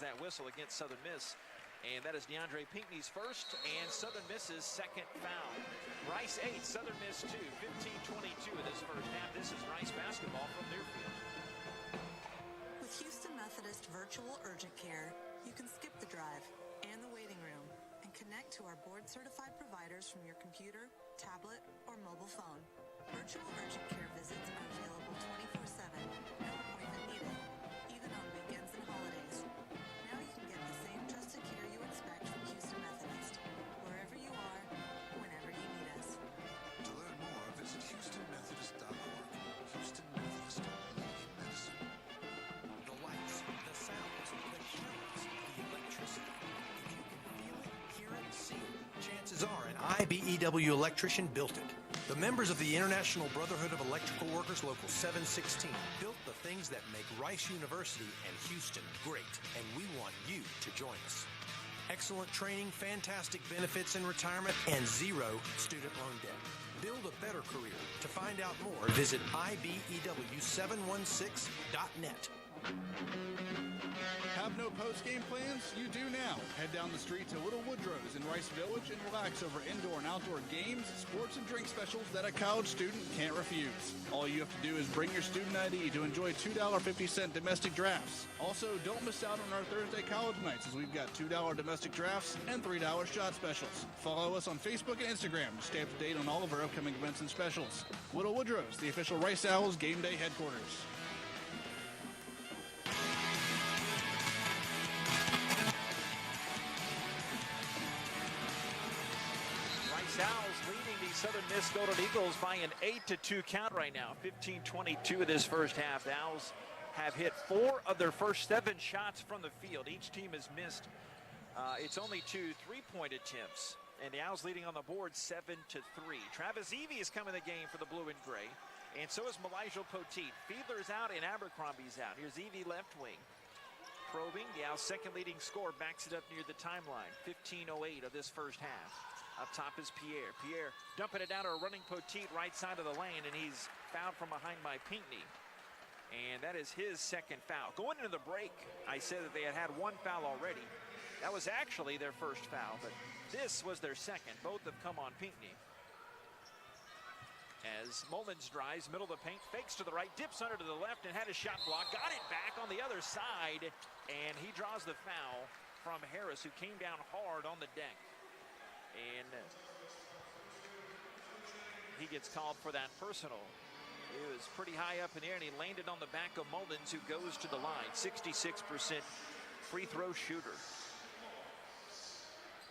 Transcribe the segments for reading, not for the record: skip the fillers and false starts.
That whistle against Southern Miss, and that is DeAndre Pinckney's first and Southern Miss's second foul. Rice 8, Southern Miss 2, 15-22 in this first half. This is Rice basketball from their field. With Houston Methodist Virtual Urgent Care, you can skip the drive and the waiting room and connect to our board-certified providers from your computer, tablet, or mobile phone. Virtual Urgent Care visits are available 24/7, no appointment needed, even on weekends and holidays. Now you can get the same trusted care you expect from Houston Methodist, wherever you are, whenever you need us. To learn more, visit HoustonMethodist.org. Houston Methodist, leading medicine. The lights, the sounds, the cameras, the electricity. If you can feel it, hear it, see it, chances are an IBEW electrician built it. The members of the International Brotherhood of Electrical Workers Local 716 built the things that make Rice University and Houston great, and we want you to join us. Excellent training, fantastic benefits in retirement, and zero student loan debt. Build a better career. To find out more, visit IBEW716.net. Have no post-game plans? You do now. Head down the street to Little Woodrow's in Rice Village and relax over indoor and outdoor games, sports, and drink specials that a college student can't refuse. All you have to do is bring your student ID to enjoy $2.50 domestic drafts. Also, don't miss out on our Thursday college nights, as we've got $2 domestic drafts and $3 shot specials. Follow us on Facebook and Instagram to stay up to date on all of our upcoming events and specials. Little Woodrow's, the official Rice Owls game day headquarters. Owls leading the Southern Miss Golden Eagles by an 8-2 count right now. 15-22 of this first half. The Owls have hit 4 of their first 7 shots from the field. Each team has missed it's only 2 3-point attempts. And the Owls leading on the board 7-3. Travis Evie is coming in the game for the blue and gray. And so is Malijah Poteet. Fiedler's out and Abercrombie's out. Here's Evie left wing. Probing, the Owls' second leading scorer, backs it up near the timeline. 15:08 of this first half. Up top is Pierre. Pierre dumping it down to a running Poteet right side of the lane, and he's fouled from behind by Pinckney. And that is his second foul. Going into the break, I said that they had 1 foul already. That was actually their first foul, but this was their second. Both have come on Pinckney. As Mullins drives, middle of the paint, fakes to the right, dips under to the left, and had a shot block. Got it back on the other side, and he draws the foul from Harris, who came down hard on the deck. And he gets called for that personal. It was pretty high up in the air, and he landed on the back of Mullins, who goes to the line. 66% free throw shooter.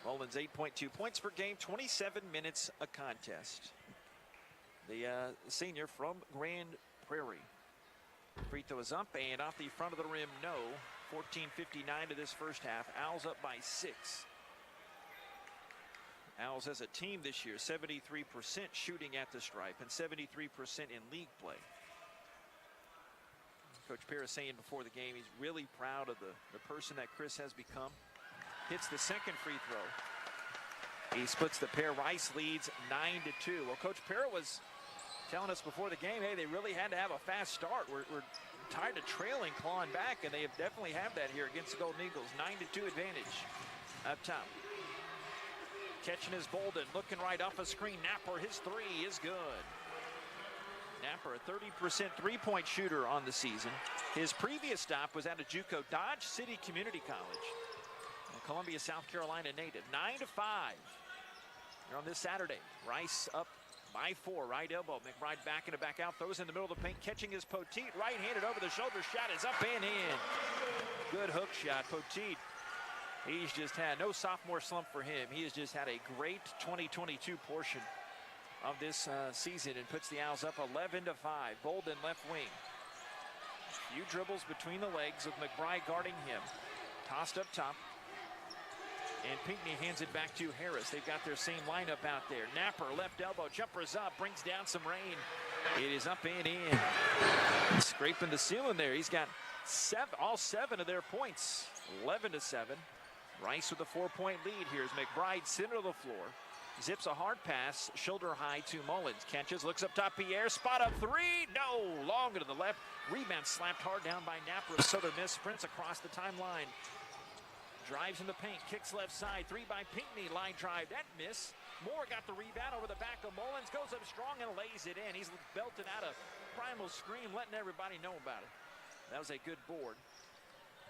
Mullins 8.2 points per game, 27 minutes a contest. The senior from Grand Prairie. Free throw is up and off the front of the rim, no. 14:59 to this first half. Owls up by 6. Owls as a team this year, 73% shooting at the stripe and 73% in league play. Coach Parris saying before the game he's really proud of the person that Chris has become. Hits the second free throw. He splits the pair. Rice leads 9-2. Well, Coach Parris was telling us before the game, hey, they really had to have a fast start. We're tired of trailing, clawing back, and they definitely have that here against the Golden Eagles. 9-2 advantage up top. Catching his Bolden, looking right off a screen. Napper, his 3 is good. Napper, a 30% three-point shooter on the season. His previous stop was at a JUCO, Dodge City Community College. A Columbia, South Carolina native. 9-5. Here on this Saturday. Rice up by 4, right elbow. McBride backing it back out, throws in the middle of the paint, catching his Poteet. Right-handed over the shoulder shot is up and in. Good hook shot. Poteet. He's just had no sophomore slump for him. He has just had a great 2022 portion of this season and puts the Owls up 11-5. Bolden left wing. A few dribbles between the legs with McBride guarding him. Tossed up top. And Pinckney hands it back to Harris. They've got their same lineup out there. Napper, left elbow, jumpers up, brings down some rain. It is up and in. Scraping the ceiling there. He's got all 7 of their points. 11-7. Rice with a 4-point lead. Here's McBride, center of the floor. Zips a hard pass, shoulder high to Mullins. Catches, looks up top, Pierre, spot up 3. No, longer to the left. Rebound slapped hard down by Napper of Southern Miss. Sprints across the timeline. drives in the paint, kicks left side, three by Pinckney, line drive, that miss. Moore got the rebound over the back of Mullins, goes up strong and lays it in. He's belted out a primal scream, letting everybody know about it. That was a good board.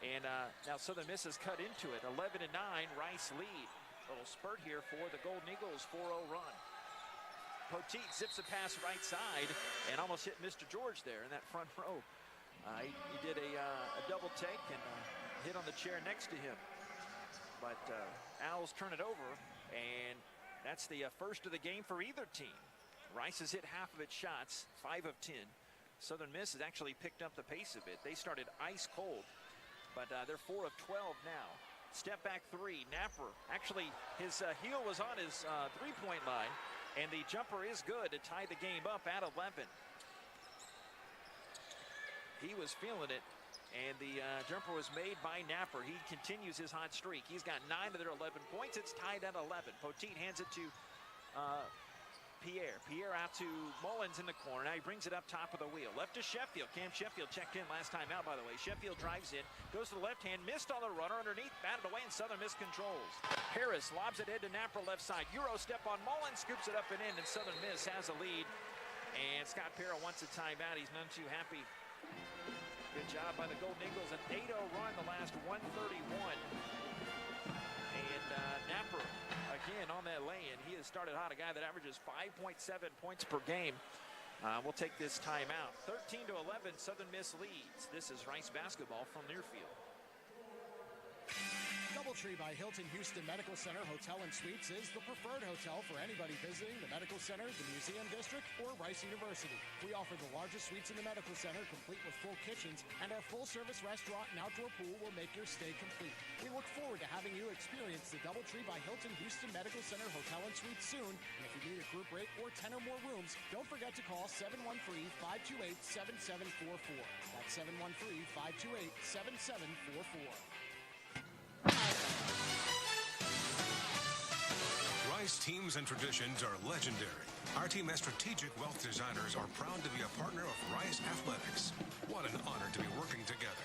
And now Southern Miss has cut into it. 11-9, Rice lead. A little spurt here for the Golden Eagles, 4-0 run. Poteet zips a pass right side and almost hit Mr. George there in that front row. He did a double take and hit on the chair next to him. But Owls turn it over, and that's the first of the game for either team. Rice has hit half of its shots, 5 of 10. Southern Miss has actually picked up the pace a bit. They started ice cold, but they're 4 of 12 now. Step back three, Napper. Actually, his heel was on his three-point line, and the jumper is good to tie the game up at 11. He was feeling it, and the jumper was made by Napper. He continues his hot streak. He's got 9 of their 11 points. It's tied at 11. Poteet hands it to Pierre. Pierre out to Mullins in the corner. Now he brings it up top of the wheel. Left to Sheffield. Cam Sheffield checked in last time out, by the way. Sheffield drives in, goes to the left hand, missed on the runner underneath, batted away, and Southern Miss controls. Harris lobs it head to Napper left side. Euro step on Mullins, scoops it up and in, and Southern Miss has a lead. And Scott Parra wants a timeout. He's none too happy. Good job by the Golden Eagles. An 8-0 run the last 131. And Napper again on that lay-in. He has started hot, a guy that averages 5.7 points per game. We'll take this timeout. 13-11, Southern Miss leads. This is Rice basketball from Learfield. DoubleTree by Hilton Houston Medical Center Hotel and Suites is the preferred hotel for anybody visiting the Medical Center, the Museum District, or Rice University. We offer the largest suites in the Medical Center, complete with full kitchens, and our full-service restaurant and outdoor pool will make your stay complete. We look forward to having you experience the DoubleTree by Hilton Houston Medical Center Hotel and Suites soon. And if you need a group rate or 10 or more rooms, don't forget to call 713-528-7744. That's 713-528-7744. Rice teams and traditions are legendary. Our team as strategic wealth designers are proud to be a partner of Rice Athletics. What an honor to be working together.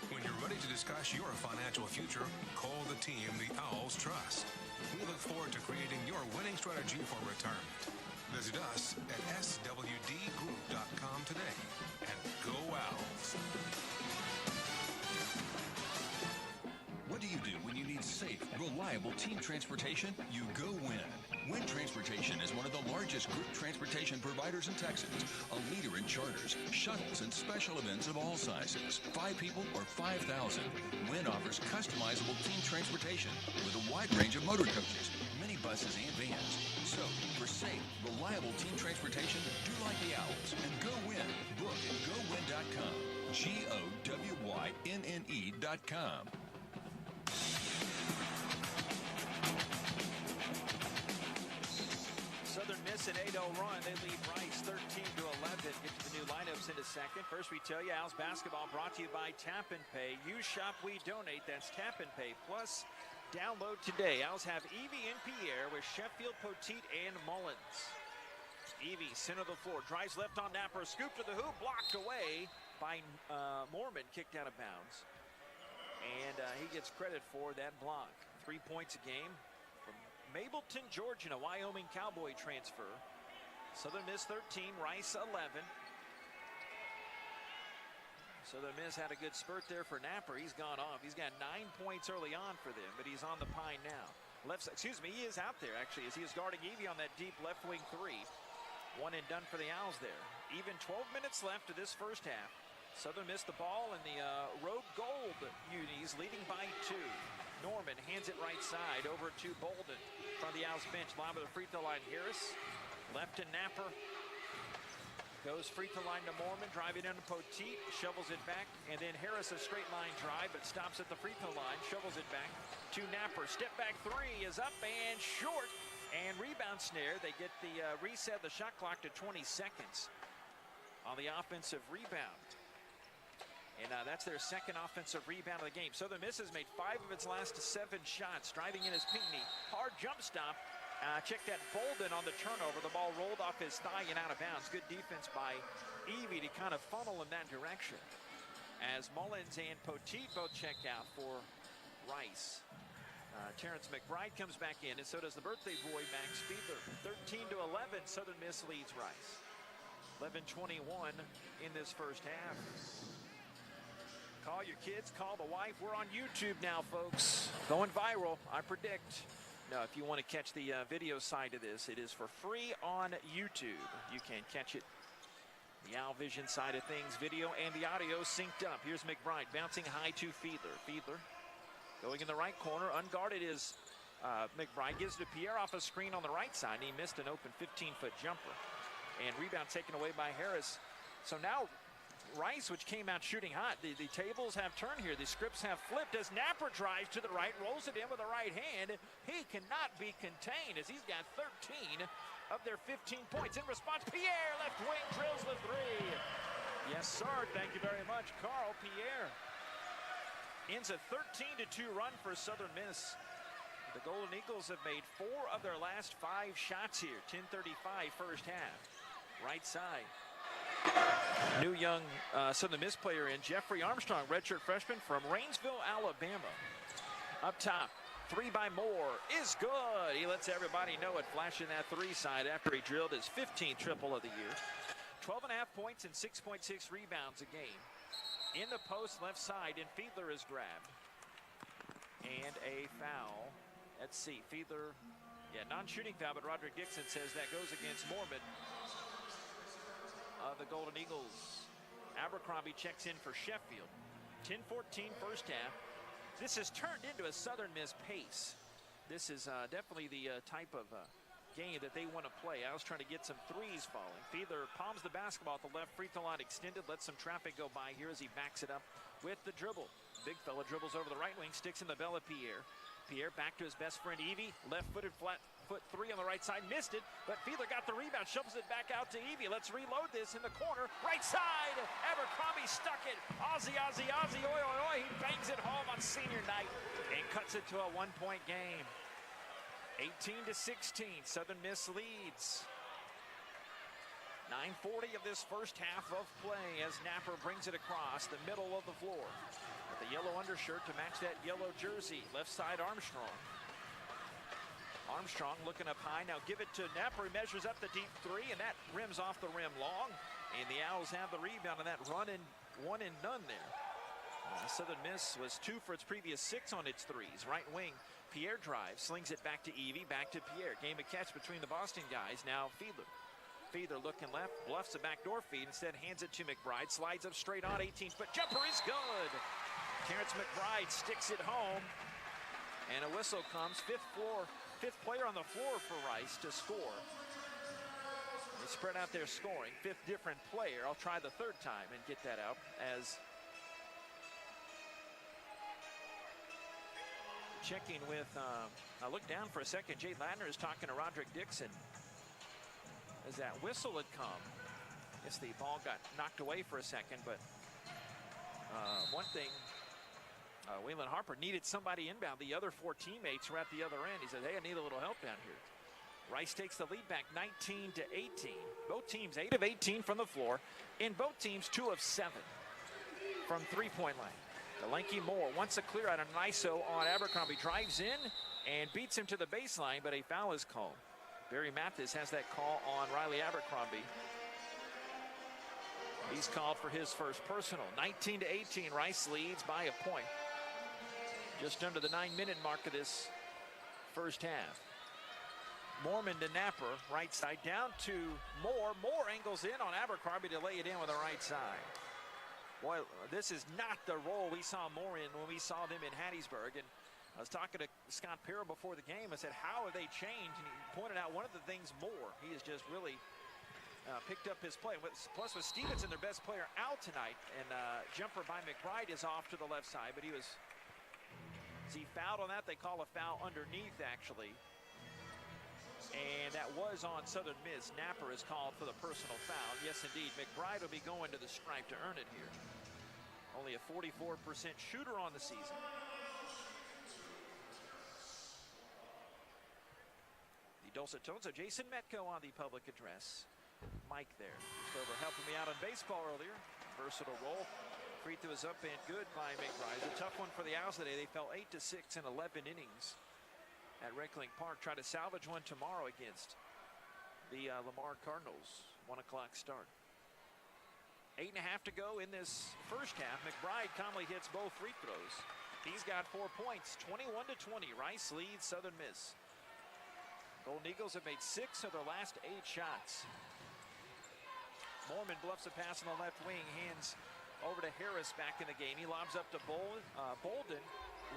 When you're ready to discuss your financial future, call the team the Owls trust. We look forward to creating your winning strategy for retirement. Visit us at swdgroup.com today. And go Owls. What do you do when you need safe, reliable team transportation? You go Win. Win Transportation is one of the largest group transportation providers in Texas, a leader in charters, shuttles, and special events of all sizes. 5 people or 5,000. Win offers customizable team transportation with a wide range of motor coaches, minibuses, and vans. So, for safe, reliable team transportation, do like the Owls and go Win. Book at GoWin.com. GOWYNNE.com. Southern Miss an 8-0 run. They lead Rice 13-11. Get to the new lineups in a second. First, we tell you Owls basketball brought to you by Tap and Pay. Use Shop, we donate. That's Tap and Pay. Plus, download today. Owls have Evie and Pierre with Sheffield, Poteet, and Mullins. Evie, center of the floor, drives left on Napper, scoop to the hoop, blocked away by Mormon, kicked out of bounds. And he gets credit for that block. 3 points a game from Mableton, Georgia, a Wyoming Cowboy transfer. Southern Miss 13, Rice 11. Southern Miss had a good spurt there for Napper. He's gone off. He's got 9 points early on for them, but he's on the pine now. He is out there actually as he is guarding Evie on that deep left wing three. One and done for the Owls there. Even 12 minutes left of this first half. Southern Miss the ball, and the Road Gold Unis leading by 2. Norman hands it right side over to Bolden from the Owls bench. Lob of the free throw line. Harris left to Napper. Goes free throw line to Mormon. Driving into Poteet. Shovels it back. And then Harris a straight line drive, but stops at the free throw line. Shovels it back to Napper. Step back three is up and short. And rebound snare. They get the reset the shot clock to 20 seconds on the offensive rebound. And that's their second offensive rebound of the game. Southern Miss has made 5 of its last 7 shots. Driving in is Pinckney. Hard jump stop. Check that Bolden on the turnover. The ball rolled off his thigh and out of bounds. Good defense by Evie to kind of funnel in that direction. As Mullins and Poteet both check out for Rice. Terrence McBride comes back in, and so does the birthday boy, Max Fiedler. 13-11, Southern Miss leads Rice. 11:21 in this first half. Call your kids, call the wife. We're on YouTube now, folks. Going viral, I predict. Now, if you want to catch the video side of this, it is for free on YouTube. You can catch it. The Owl Vision side of things, video and the audio synced up. Here's McBride bouncing high to Fiedler. Fiedler going in the right corner. Unguarded is McBride. Gives to Pierre off a screen on the right side. And he missed an open 15-foot jumper. And rebound taken away by Harris. So now Rice, which came out shooting hot, the tables have turned here. The scripts have flipped as Napper drives to the right, rolls it in with the right hand. He cannot be contained as he's got 13 of their 15 points. In response, Pierre, left wing, drills the three. Yes, sir. Thank you very much, Carl. Pierre ends a 13-2 run for Southern Miss. The Golden Eagles have made 4 of their last 5 shots here. 10:35 first half. Right side. New young Southern Miss player in Jeffrey Armstrong, redshirt freshman from Rainsville, Alabama. Up top. 3 by Moore is good. He lets everybody know it, flashing that 3 side after he drilled his 15th triple of the year. 12.5 points and 6.6 rebounds a game. In the post left side, and Fiedler is grabbed. And a foul. Let's see, Fiedler, non-shooting foul, but Roderick Dixon says that goes against Mormon of the Golden Eagles. Abercrombie checks in for Sheffield. 10-14 first half. This has turned into a Southern Miss pace. This is definitely the type of game that they want to play. I was trying to get some threes falling. Fiedler palms the basketball at the left free throw line extended. Lets some traffic go by here as he backs it up with the dribble. Big fella dribbles over the right wing, sticks in the bell of Pierre. Pierre back to his best friend Evie. Left-footed flat foot 3 on the right side. Missed it, but Fiedler got the rebound. Shovels it back out to Evie. Let's reload this in the corner. Right side. Abercrombie stuck it. Ozzy, Ozzy, Ozzy. Oi, oi, oi. He bangs it home on senior night and cuts it to a 1-point game. 18-16. Southern Miss leads. 9:40 of this first half of play as Napper brings it across the middle of the floor. With the yellow undershirt to match that yellow jersey. Left side Armstrong. Armstrong looking up high. Now give it to Napper. He measures up the deep 3, and that rims off the rim long. And the Owls have the rebound on that run and 1 and none there. Southern Miss was 2 for its previous 6 on its threes. Right wing, Pierre drives, slings it back to Evie, back to Pierre. Game of catch between the Boston guys. Now Fiedler. Fiedler looking left, bluffs a backdoor feed, instead hands it to McBride. Slides up straight on, 18-foot jumper is good. Terrence McBride sticks it home. And a whistle comes. Fifth player on the floor for Rice to score. They spread out their scoring. 5th different player. I'll try the 3rd time and get that out as checking with, I look down for a second. Jade Ladner is talking to Roderick Dixon as that whistle had come. Guess the ball got knocked away for a second, but one thing, Waylon Harper needed somebody inbound. The other 4 teammates were at the other end. He said, hey, I need a little help down here. Rice takes the lead back 19-18. Both teams 8 of 18 from the floor. In both teams 2 of 7 from 3-point line. The lanky Moore wants a clear out on an ISO on Abercrombie. Drives in and beats him to the baseline, but a foul is called. Barry Mathis has that call on Riley Abercrombie. He's called for his first personal. 19-18, Rice leads by a point. Just under the 9-minute mark of this first half. Mormon to Napper, right side down to Moore. Moore angles in on Abercrombie to lay it in with the right side. Boy, this is not the role we saw Moore in when we saw them in Hattiesburg. And I was talking to Scott Pirro before the game. I said, how have they changed? And he pointed out one of the things Moore, he has just really picked up his play. Plus with Stevenson, their best player, out tonight. And jumper by McBride is off to the left side. But is he fouled on that? They call a foul underneath, actually. And that was on Southern Miss. Napper is called for the personal foul. Yes, indeed. McBride will be going to the stripe to earn it here. Only a 44% shooter on the season. The dulcet tones of Jason Metco on the public address. Mike there. Just over helping me out on baseball earlier. Versatile role. Free throw is up and good by McBride. A tough one for the Owls today. They fell 8-6 in 11 innings at Recklink Park. Try to salvage one tomorrow against the Lamar Cardinals. 1 o'clock start. 8.5 to go in this first half. McBride calmly hits both free throws. He's got 4 points. 21-20. Rice leads Southern Miss. Golden Eagles have made 6 of their last 8 shots. Mormon bluffs a pass on the left wing. Hands over to Harris back in the game. He lobs up to Bolden,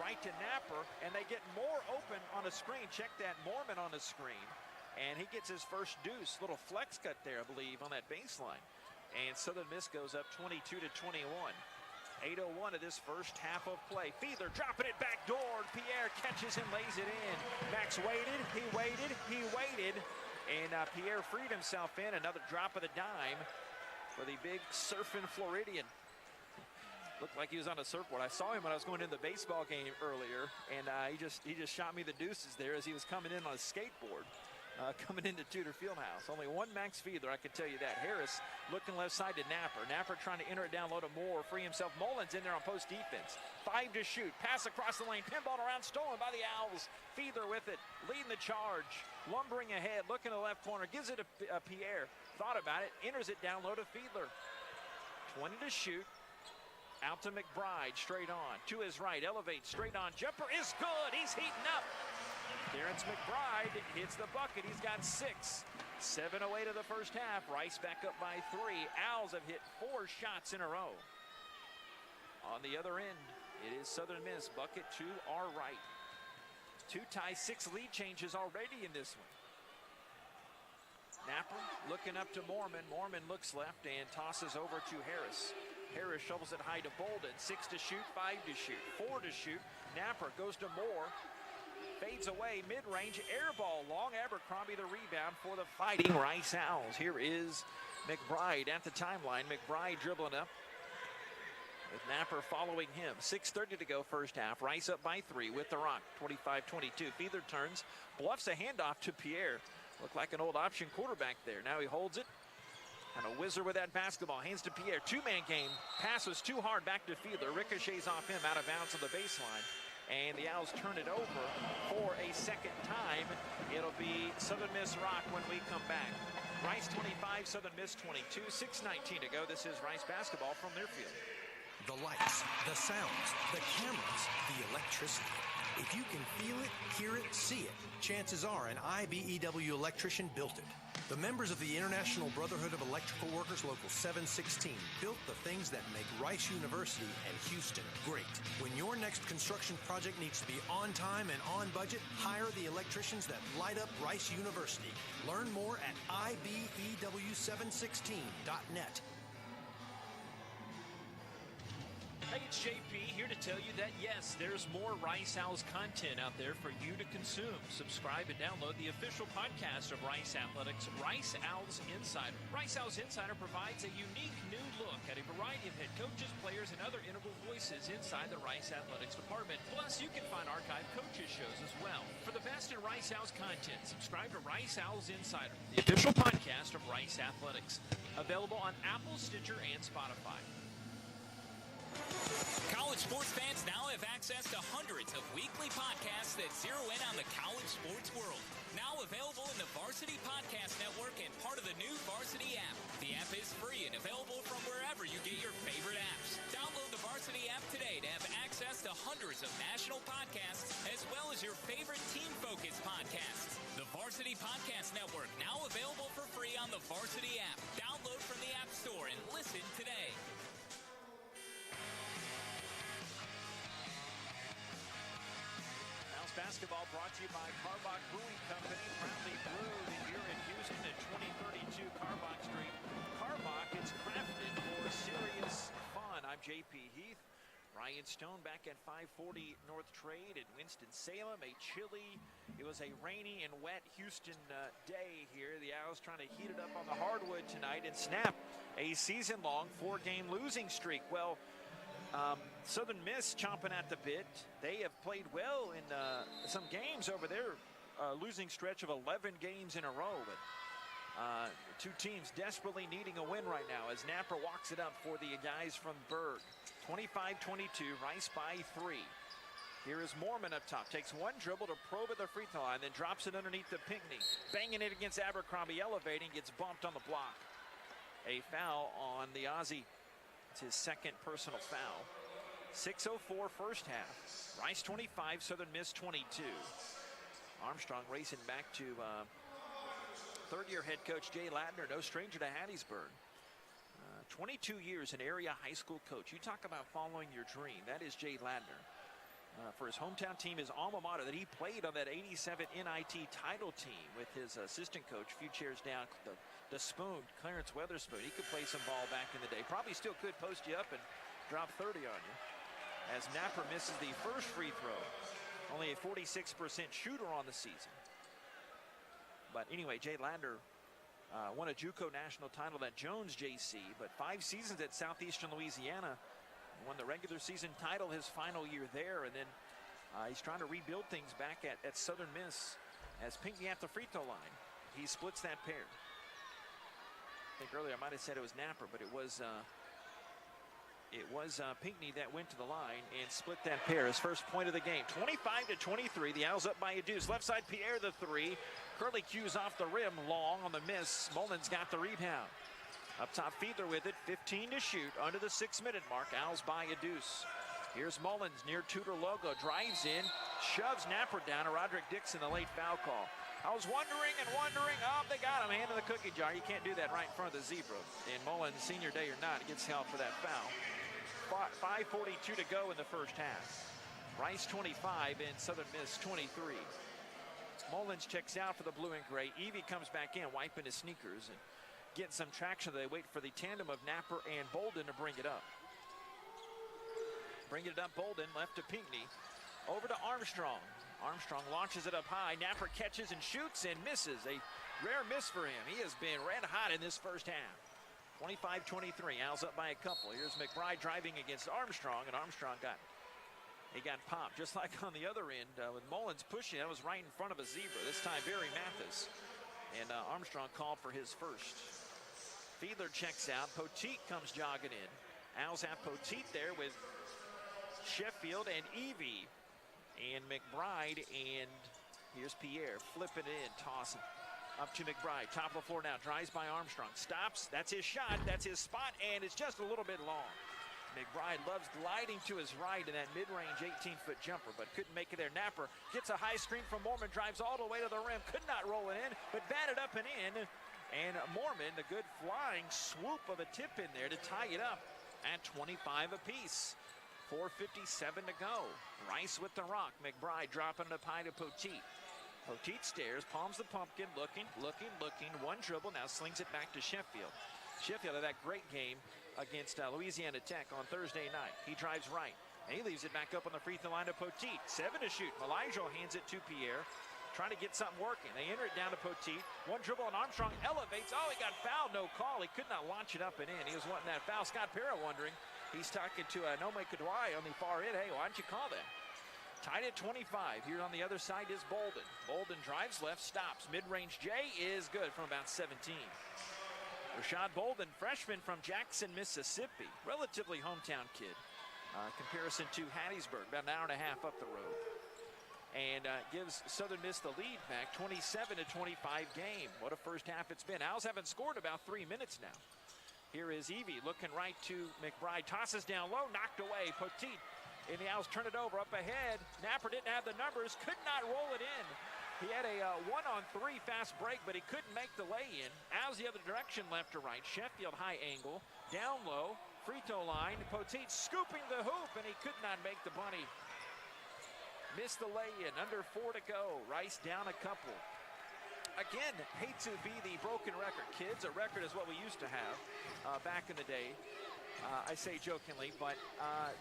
right to Napper, and they get more open on a screen. Check that, Mormon on the screen. And he gets his first deuce. Little flex cut there, I believe, on that baseline. And Southern Miss goes up 22-21. 8:01 of this first half of play. Fiedler dropping it back door. Pierre catches and lays it in. Max waited, he waited, he waited. And Pierre freed himself in. Another drop of the dime for the big surfing Floridian. Looked like he was on a surfboard. I saw him when I was going to the baseball game earlier, and he just shot me the deuces there as he was coming in on a skateboard, coming into Tudor Fieldhouse. Only one Max Fiedler, I can tell you that. Harris looking left side to Napper. Napper trying to enter it down low to Moore, free himself. Mullins in there on post defense. 5 to shoot. Pass across the lane. Pinball around, stolen by the Owls. Fiedler with it, leading the charge. Lumbering ahead, looking to the left corner. Gives it to Pierre. Thought about it. Enters it down low to Fiedler. 20 to shoot. Out to McBride, straight on. To his right, elevates, straight on. Jumper is good. He's heating up. Terrence McBride hits the bucket. He's got 6. 7:08 of the first half. Rice back up by 3. Owls have hit 4 shots in a row. On the other end, it is Southern Miss. Bucket to our right. 2 ties, 6 lead changes already in this one. Napper looking up to Mormon. Mormon looks left and tosses over to Harris. Harris shovels it high to Bolden. 6 to shoot, 5 to shoot, 4 to shoot. Napper goes to Moore. Fades away, mid-range, air ball long. Abercrombie the rebound for the Fighting Rice Owls. Here is McBride at the timeline. McBride dribbling up with Napper following him. 6:30 to go first half. Rice up by 3 with the rock. 25-22. Fiedler turns, bluffs a handoff to Pierre. Looked like an old option quarterback there. Now he holds it. And a whizzer with that basketball. Hands to Pierre. 2-man game. Pass was too hard back to Fiedler. Ricochets off him out of bounds on the baseline. And the Owls turn it over for a second time. It'll be Southern Miss rock when we come back. Rice 25, Southern Miss 22. 6:19 to go. This is Rice basketball from their field. The lights, the sounds, the cameras, the electricity. If you can feel it, hear it, see it, chances are an IBEW electrician built it. The members of the International Brotherhood of Electrical Workers Local 716 built the things that make Rice University and Houston great. When your next construction project needs to be on time and on budget, hire the electricians that light up Rice University. Learn more at IBEW716.net. Hey, it's JP here to tell you that, yes, there's more Rice Owls content out there for you to consume. Subscribe and download the official podcast of Rice Athletics, Rice Owls Insider. Rice Owls Insider provides a unique new look at a variety of head coaches, players, and other integral voices inside the Rice Athletics department. Plus, you can find archived coaches shows as well. For the best in Rice Owls content, subscribe to Rice Owls Insider, the official podcast of Rice Athletics. Available on Apple, Stitcher, and Spotify. College sports fans now have access to hundreds of weekly podcasts that zero in on the college sports world. Now available in the Varsity Podcast Network and part of the new Varsity app. The app is free and available from wherever you get your favorite apps. Download the Varsity app today to have access to hundreds of national podcasts as well as your favorite team-focused podcasts. The Varsity Podcast Network now available for free on the Varsity app. Download from the App Store and listen today. Basketball brought to you by Carbach Brewing Company, proudly brewed here in Houston at 2032 Carbach Street. Carbach, it's crafted for serious fun. I'm JP Heath. Ryan Stone back at 540 North Trade in Winston-Salem. It was a rainy and wet Houston day here. The Owls trying to heat it up on the hardwood tonight and snap a season-long 4-game losing streak. Well, Southern Miss chomping at the bit. They have played well in some games over their losing stretch of 11 games in a row. But two teams desperately needing a win right now as Napper walks it up for the guys from Berg. 25-22, Rice by 3. Here is Mormon up top. Takes one dribble to probe at the free throw line, then drops it underneath to Pinckney. Banging it against Abercrombie, elevating, gets bumped on the block. A foul on the Aussie. It's his second personal foul. 6:04 first half. Rice 25, Southern Miss 22. Armstrong racing back to third-year head coach Jay Ladner, no stranger to Hattiesburg. 22 years an area high school coach. You talk about following your dream. That is Jay Ladner. For his hometown team, his alma mater, that he played on that 87 NIT title team with his assistant coach a few chairs down, the Spoon, Clarence Weatherspoon. He could play some ball back in the day. Probably still could post you up and drop 30 on you. As Napper misses the first free throw. Only a 46% shooter on the season. But anyway, Jay Ladner won a JUCO national title at Jones JC, but 5 seasons at Southeastern Louisiana. Won the regular season title his final year there, and then he's trying to rebuild things back at Southern Miss as Pinckney at the free throw line. He splits that pair. I think earlier I might have said it was Napper, but it was Pinckney that went to the line and split that pair. His first point of the game. 25-23. The Owls up by a deuce. Left side Pierre the three. Curly Q's off the rim. Long on the miss. Mullins got the rebound. Up top Fiedler with it. 15 to shoot under the 6-minute mark. Owls by a deuce. Here's Mullins near Tudor logo. Drives in. Shoves Napper down to Roderick Dixon. The late foul call. I was wondering. Oh, they got him. Hand in the cookie jar. You can't do that right in front of the zebra. And Mullins, senior day or not, gets held for that foul. 5:42 to go in the first half. Rice 25 and Southern Miss 23. Mullins checks out for the blue and gray. Evie comes back in, wiping his sneakers and getting some traction. They wait for the tandem of Napper and Bolden to bring it up. Bring it up, Bolden, left to Pinckney. Over to Armstrong. Armstrong launches it up high. Napper catches and shoots and misses. A rare miss for him. He has been red hot in this first half. 25-23, Owls up by a couple. Here's McBride driving against Armstrong, and Armstrong got popped. Just like on the other end with Mullins pushing, that was right in front of a zebra. This time, Barry Mathis. And Armstrong called for his first. Fiedler checks out. Poteet comes jogging in. Owls have Poteet there with Sheffield and Evie. And McBride, and here's Pierre flipping it in, tossing. Up to McBride, top of the floor now, drives by Armstrong, stops, that's his shot, that's his spot, and it's just a little bit long. McBride loves gliding to his right in that mid-range 18-foot jumper, but couldn't make it there. Napper gets a high screen from Mormon, drives all the way to the rim, could not roll it in, but batted up and in. And Mormon, the good flying swoop of a tip in there to tie it up at 25 apiece. 4:57 to go. Rice with the rock, McBride dropping it up high to Poteet. Poteet stares, palms the pumpkin, looking. One dribble, now slings it back to Sheffield. Sheffield had that great game against Louisiana Tech on Thursday night. He drives right, and he leaves it back up on the free throw line to Poteet. 7 to shoot. Elijah hands it to Pierre, trying to get something working. They enter it down to Poteet. One dribble, and Armstrong elevates. Oh, he got fouled, no call. He could not launch it up and in. He was wanting that foul. Scott Parra wondering. He's talking to Nome Kadwai on the far end. Hey, why don't you call that? Tied at 25. Here on the other side is Bolden. Bolden drives left, stops. Mid-range J is good from about 17. Rashad Bolden, freshman from Jackson, Mississippi. Relatively hometown kid. Comparison to Hattiesburg, about an hour and a half up the road. And gives Southern Miss the lead back, 27-25 game. What a first half it's been. Owls haven't scored about 3 minutes now. Here is Evie looking right to McBride. Tosses down low, knocked away. Poteet. And the Owls turn it over up ahead. Napper didn't have the numbers, could not roll it in. He had a 1-on-3 fast break, but he couldn't make the lay-in. Owls the other direction, left to right. Sheffield high angle, down low, free throw line. Poteet scooping the hoop, and he could not make the bunny. Missed the lay-in, under 4 to go. Rice down a couple. Again, hate to be the broken record. Kids, a record is what we used to have back in the day. I say jokingly, but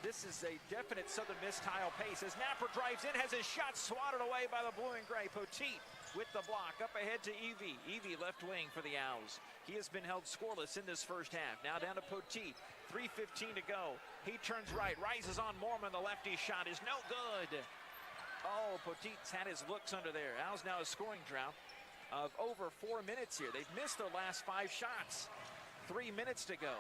this is a definite Southern Miss style pace as Napper drives in, has his shot swatted away by the blue and gray. Poteet with the block, up ahead to Evie. Evie left wing for the Owls. He has been held scoreless in this first half. Now down to Poteet, 3:15 to go. He turns right, rises on Mormon. The lefty shot is no good. Oh, Poteet's had his looks under there. Owls now a scoring drought of over 4 minutes here. They've missed their last 5 shots. 3 minutes to go.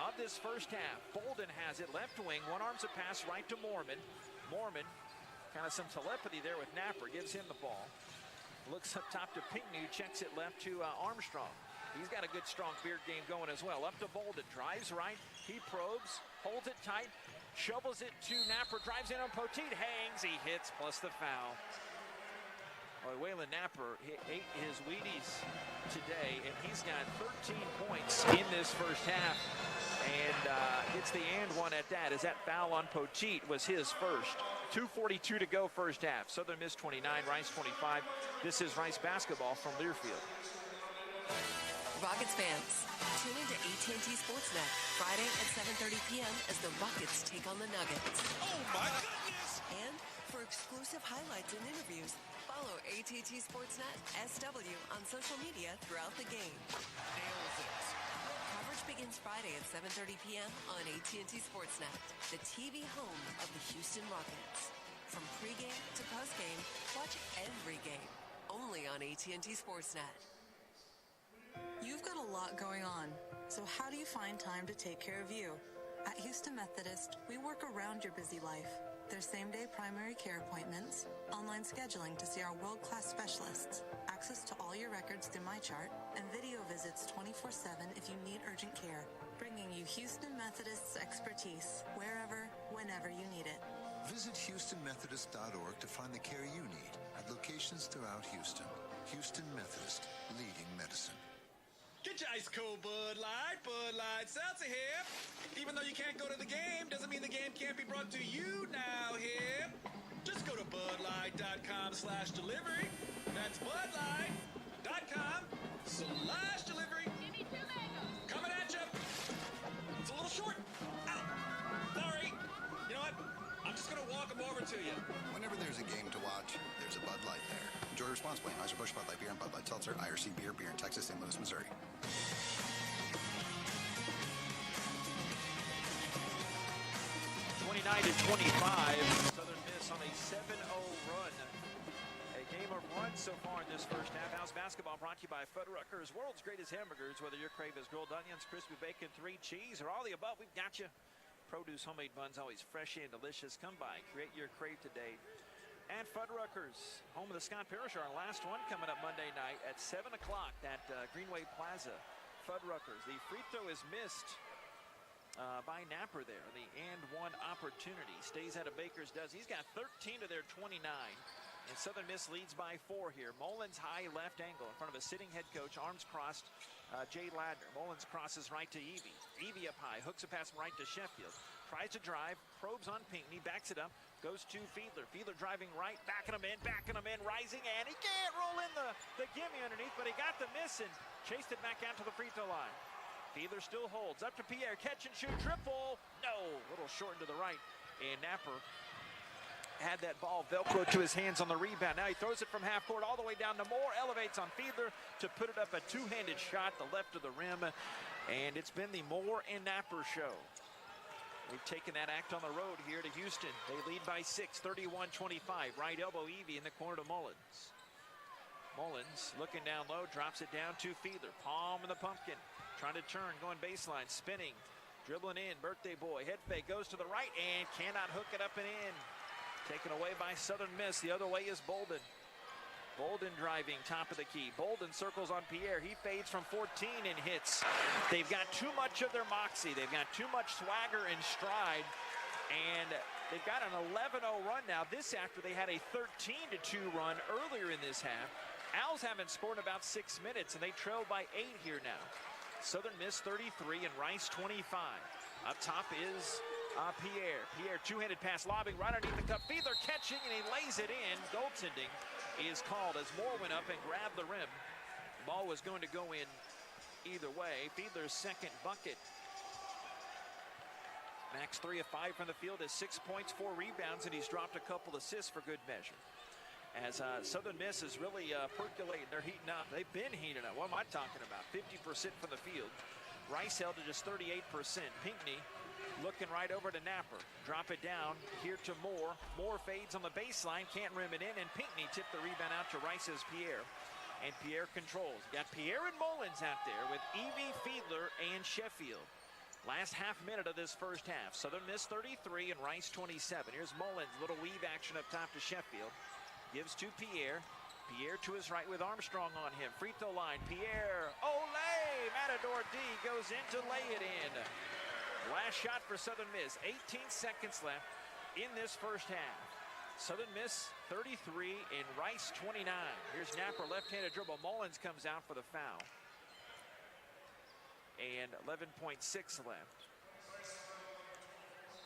of this first half. Bolden has it left wing. One arms a pass right to Mormon. Mormon, kind of some telepathy there with Napper, gives him the ball. Looks up top to Pinckney, who checks it left to Armstrong. He's got a good, strong beard game going as well. Up to Bolden, drives right. He probes, holds it tight, shovels it to Napper, drives in on Poteet, hangs, he hits, plus the foul. Well, Waylon Napper ate his Wheaties today, and he's got 13 points in this first half. And gets the and one at that, as that foul on Poteet was his first. 2:42 to go first half. Southern Miss 29, Rice 25. This is Rice basketball from Learfield. Rockets fans, tune into AT&T Sportsnet Friday at 7:30 p.m. as the Rockets take on the Nuggets. Oh, my goodness! And for exclusive highlights and interviews, follow AT&T Sportsnet SW on social media throughout the game. Nails it. Coverage begins Friday at 7:30 p.m. on AT&T Sportsnet, the TV home of the Houston Rockets. From pregame to postgame, watch every game only on AT&T Sportsnet. You've got a lot going on, so how do you find time to take care of you? At Houston Methodist, we work around your busy life. There's same-day primary care appointments, online scheduling to see our world-class specialists, access to all your records through MyChart, and video visits 24/7 if you need urgent care, bringing you Houston Methodist's expertise wherever, whenever you need it. Visit HoustonMethodist.org to find the care you need at locations throughout Houston. Houston Methodist, leading medicine. Get your ice cold Bud Light seltzer here. Even though you can't go to the game, doesn't mean the game can't be brought to you now here. Just go to BudLight.com/delivery. That's BudLight.com/delivery. Give me 2 mangoes. Coming at you. It's a little short. Ow. Sorry. You know what? I'm just going to walk them over to you. Whenever there's a game to watch, there's a Bud Light there. Enjoy responsibly. Anheuser-Busch Bud Light Beer and Bud Light Seltzer, IRC Beer in Texas, St. Louis, Missouri. 29-25. Southern Miss on a 7-0 run. A game of runs so far in this first half. House basketball brought to you by Fuddruckers, world's greatest hamburgers. Whether your crave is grilled onions, crispy bacon, 3 cheese, or all the above, we've got you. Produce homemade buns, always fresh and delicious. Come by, create your crave today. And Fuddruckers, home of the Scott Parish, our last one coming up Monday night at 7 o'clock at Greenway Plaza. Fuddruckers. The free throw is missed by Napper there. The and one opportunity stays out of Baker's does. He's got 13 to their 29. And Southern Miss leads by 4 here. Mullins high left angle in front of a sitting head coach, arms crossed, Jay Ladner. Mullins crosses right to Evie. Evie up high, hooks a pass right to Sheffield. Tries to drive, probes on Pinckney, backs it up, goes to Fiedler. Fiedler driving right, backing him in, rising, and he can't roll in the gimme underneath, but he got the miss and chased it back out to the free throw line. Fiedler still holds, up to Pierre, catch and shoot, triple, no, a little short to the right, and Napper had that ball Velcro to his hands on the rebound. Now he throws it from half court all the way down to Moore, elevates on Fiedler to put it up a two-handed shot, the left of the rim, and it's been the Moore and Napper show. We've taken that act on the road here to Houston. They lead by 6, 31-25. Right elbow Evie in the corner to Mullins. Mullins looking down low, drops it down to Fiedler. Palm in the pumpkin, trying to turn, going baseline, spinning, dribbling in, birthday boy, head fake, goes to the right and cannot hook it up and in. Taken away by Southern Miss. The other way is Bolden. Bolden driving, top of the key. Bolden circles on Pierre. He fades from 14 and hits. They've got too much of their moxie. They've got too much swagger and stride. And they've got an 11-0 run now. This after they had a 13-2 run earlier in this half. Owls haven't scored in about 6 minutes, and they trail by 8 here now. Southern Miss 33 and Rice 25. Up top is Pierre. Pierre, two-handed pass, lobbing right underneath the cup. Fiedler catching, and he lays it in. Goaltending is called as Moore went up and grabbed the rim. Ball was going to go in either way. Fiedler's second bucket. Max 3 of 5 from the field has 6 points, 4 rebounds, and he's dropped a couple assists for good measure. As Southern Miss is really percolating, they're heating up. They've been heating up. What am I talking about? 50% from the field. Rice held to just 38%. Pinckney looking right over to Napper. Drop it down here to Moore. Moore fades on the baseline, can't rim it in, and Pinckney tipped the rebound out to Rice's Pierre. And Pierre controls. Got Pierre and Mullins out there with Evie, Fiedler, and Sheffield. Last half minute of this first half. Southern Miss 33 and Rice 27. Here's Mullins, little weave action up top to Sheffield. Gives to Pierre. Pierre to his right with Armstrong on him. Free throw line, Pierre, Olay! Matador D goes in to lay it in. Last shot for Southern Miss. 18 seconds left in this first half. Southern Miss 33 and Rice 29. Here's Napper, left-handed dribble. Mullins comes out for the foul. And 11.6 left.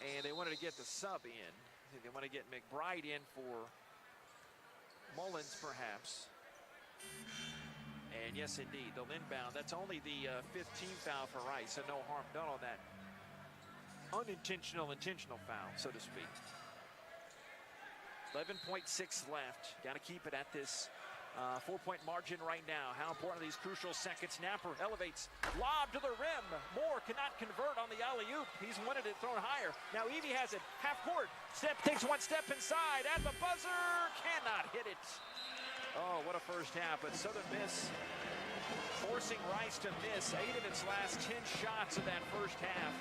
And they wanted to get the sub in. I think they want to get McBride in for Mullins, perhaps. And yes, indeed, they'll inbound. That's only the 15th foul for Rice, so no harm done on that intentional foul, so to speak. 11.6 left. Got to keep it at this 4-point margin right now. How important are these crucial seconds? Napper elevates, lob to the rim. Moore cannot convert on the alley-oop. He's wanted it thrown higher. Now Evie has it, half court. Takes one step inside at the buzzer. Cannot hit it. Oh, what a first half. But Southern Miss forcing Rice to miss 8 of its last 10 shots of that first half.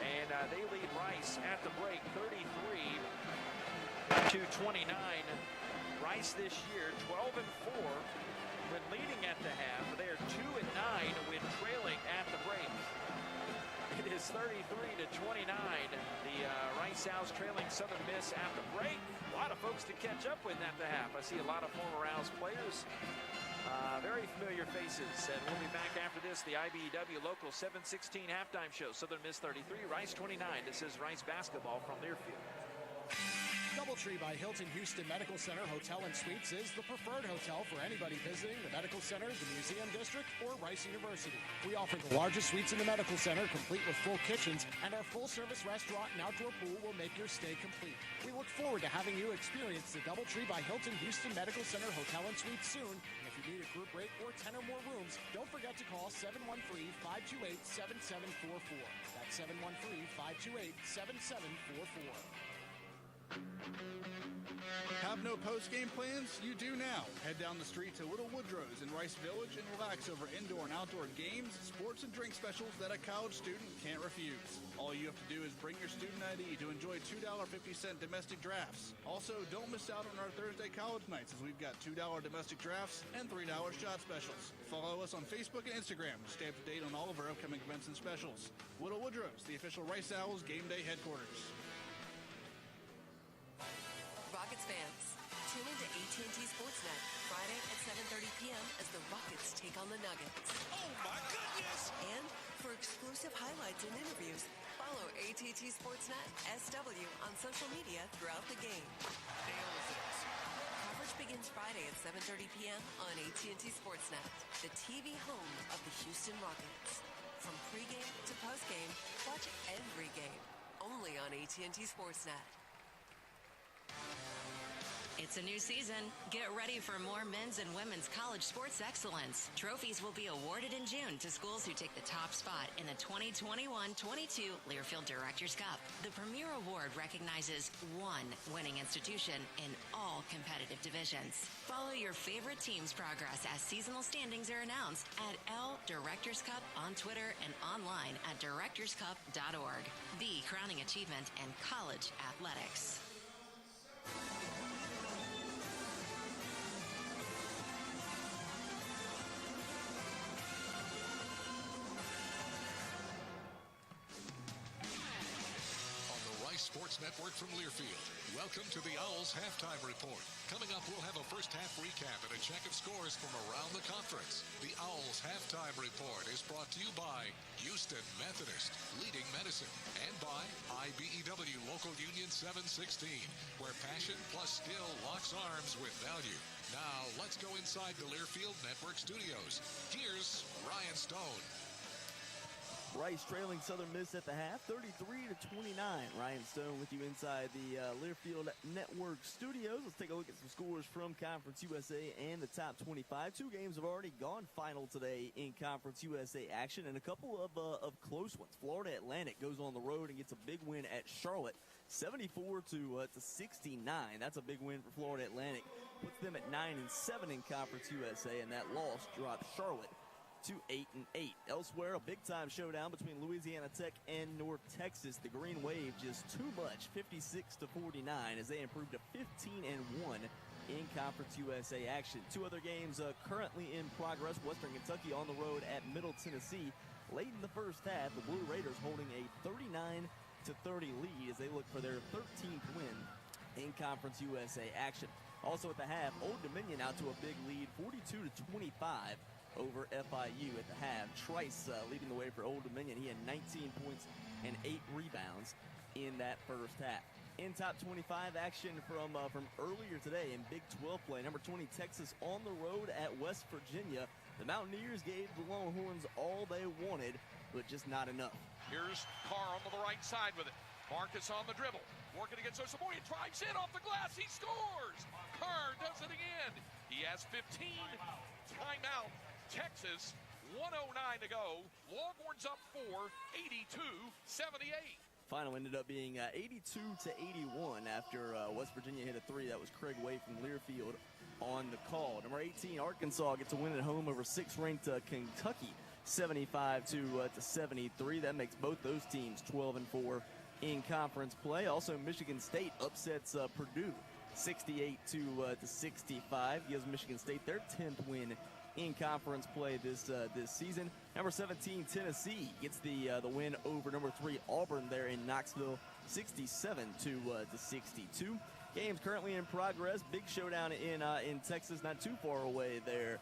And they lead Rice at the break 33-29. Rice this year 12-4 when leading at the half. They are 2-9 when trailing at the break. It is 33-29. The Rice Owls trailing Southern Miss at the break. A lot of folks to catch up with at the half. I see a lot of former Owls players. Very familiar faces. And we'll be back after this. The IBEW Local 7:16 halftime show. Southern Miss 33, Rice 29. This is Rice basketball from Learfield. DoubleTree by Hilton Houston Medical Center Hotel and Suites is the preferred hotel for anybody visiting the Medical Center, the Museum District, or Rice University. We offer the largest suites in the Medical Center, complete with full kitchens, and our full-service restaurant and outdoor pool will make your stay complete. We look forward to having you experience the DoubleTree by Hilton Houston Medical Center Hotel and Suites soon. And if you need a group rate or 10 or more rooms, don't forget to call 713-528-7744. That's 713-528-7744. Have no post-game plans? You do now. Head down the street to Little Woodrow's in Rice Village and relax over indoor and outdoor games, sports, and drink specials that a college student can't refuse. All you have to do is bring your student ID to enjoy $2.50 domestic drafts. Also, don't miss out on our Thursday college nights as we've got $2 domestic drafts and $3 shot specials. Follow us on Facebook and Instagram to stay up to date on all of our upcoming events and specials. Little Woodrow's, the official Rice Owls game day headquarters. Rockets fans, tune into AT&T Sportsnet Friday at 7:30 p.m. as the Rockets take on the Nuggets. Oh my goodness! And for exclusive highlights and interviews, follow AT&T Sportsnet SW on social media throughout the game. Nails it. Coverage begins Friday at 7:30 p.m. on AT&T Sportsnet, the TV home of the Houston Rockets. From pregame to postgame, watch every game only on AT&T Sportsnet. It's a new season. Get ready for more men's and women's college sports excellence. Trophies will be awarded in June to schools who take the top spot in the 2021-22 Learfield Directors Cup. The premier award recognizes one winning institution in all competitive divisions. Follow your favorite team's progress as seasonal standings are announced at L Directors Cup on Twitter and online at directorscup.org. The crowning achievement in college athletics. Sports Network from Learfield. Welcome to the Owls Halftime Report. Coming up, we'll have a first half recap and a check of scores from around the conference. The Owls Halftime Report is brought to you by Houston Methodist, leading medicine, and by IBEW Local Union 716, where passion plus skill locks arms with value. Now, let's go inside the Learfield Network studios. Here's Ryan Stone. Rice trailing Southern Miss at the half, 33-29. Ryan Stone with you inside the Learfield Network studios. Let's take a look at some scores from Conference USA and the top 25. Two games have already gone final today in Conference USA action, and a couple of close ones. Florida Atlantic goes on the road and gets a big win at Charlotte, 74-69. That's a big win for Florida Atlantic. Puts them at 9-7 in Conference USA, and that loss drops Charlotte to 8-8. Elsewhere, a big-time showdown between Louisiana Tech and North Texas. The Green Wave just too much, 56-49, as they improved to 15-1 in Conference USA action. Two other games currently in progress. Western Kentucky on the road at Middle Tennessee. Late in the first half, the Blue Raiders holding a 39-30 lead as they look for their 13th win in Conference USA action. Also at the half, Old Dominion out to a big lead, 42-25 over FIU at the half. Trice leading the way for Old Dominion. He had 19 points and 8 rebounds in that first half. In top 25 action from earlier today in Big 12 play, number 20 Texas on the road at West Virginia. The Mountaineers gave the Longhorns all they wanted, but just not enough. Here's Carr on the right side with it. Marcus on the dribble, working against Osamoy, drives in off the glass, he scores! Carr does it again. He has 15. Timeout. Texas, 1:09 to go. Longhorns up 4, 82-78. Final ended up being 82-81 after West Virginia hit a three. That was Craig Way from Learfield on the call. Number 18, Arkansas gets a win at home over 6th-ranked Kentucky, 75-73. That makes both those teams 12-4 in conference play. Also, Michigan State upsets Purdue, 68-65. Gives Michigan State their 10th win in conference play this season. Number 17, Tennessee gets the win over number 3 Auburn there in Knoxville, 67-62. Games currently in progress. Big showdown in Texas, not too far away there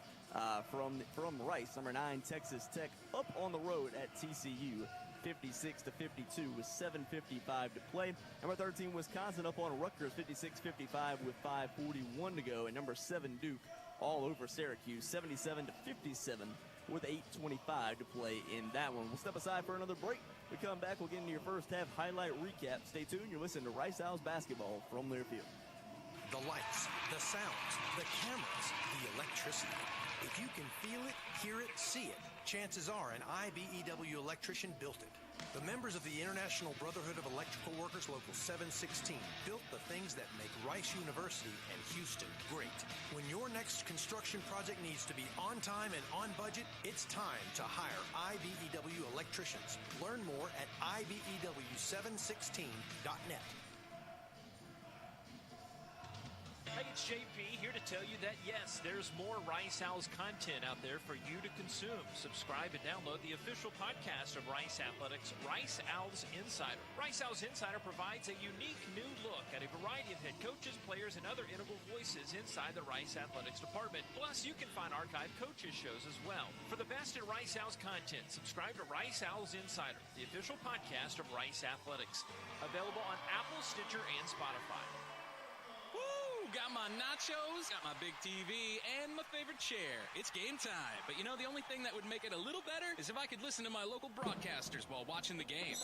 from Rice. Number 9, Texas Tech up on the road at TCU, 56-52 with 7:55 to play. Number 13, Wisconsin up on Rutgers, 56-55 with 5:41 to go. And number 7, Duke all over Syracuse, 77-57 with 8:25 to play in that one. We'll step aside for another break. We come back, we'll get into your first half highlight recap. Stay tuned. You're listening to Rice Owls basketball from Learfield. The lights, the sounds, the cameras, the electricity. If you can feel it, hear it, see it, chances are an IBEW electrician built it. The members of the International Brotherhood of Electrical Workers Local 716 built the things that make Rice University and Houston great. When your next construction project needs to be on time and on budget, it's time to hire IBEW electricians. Learn more at IBEW716.net. Hey, it's JP here to tell you that, yes, there's more Rice Owls content out there for you to consume. Subscribe and download the official podcast of Rice Athletics, Rice Owls Insider. Rice Owls Insider provides a unique new look at a variety of head coaches, players, and other integral voices inside the Rice Athletics department. Plus, you can find archived coaches shows as well. For the best in Rice Owls content, subscribe to Rice Owls Insider, the official podcast of Rice Athletics. Available on Apple, Stitcher, and Spotify. Got my nachos, got my big TV, and my favorite chair. It's game time. But you know, the only thing that would make it a little better is if I could listen to my local broadcasters while watching the game.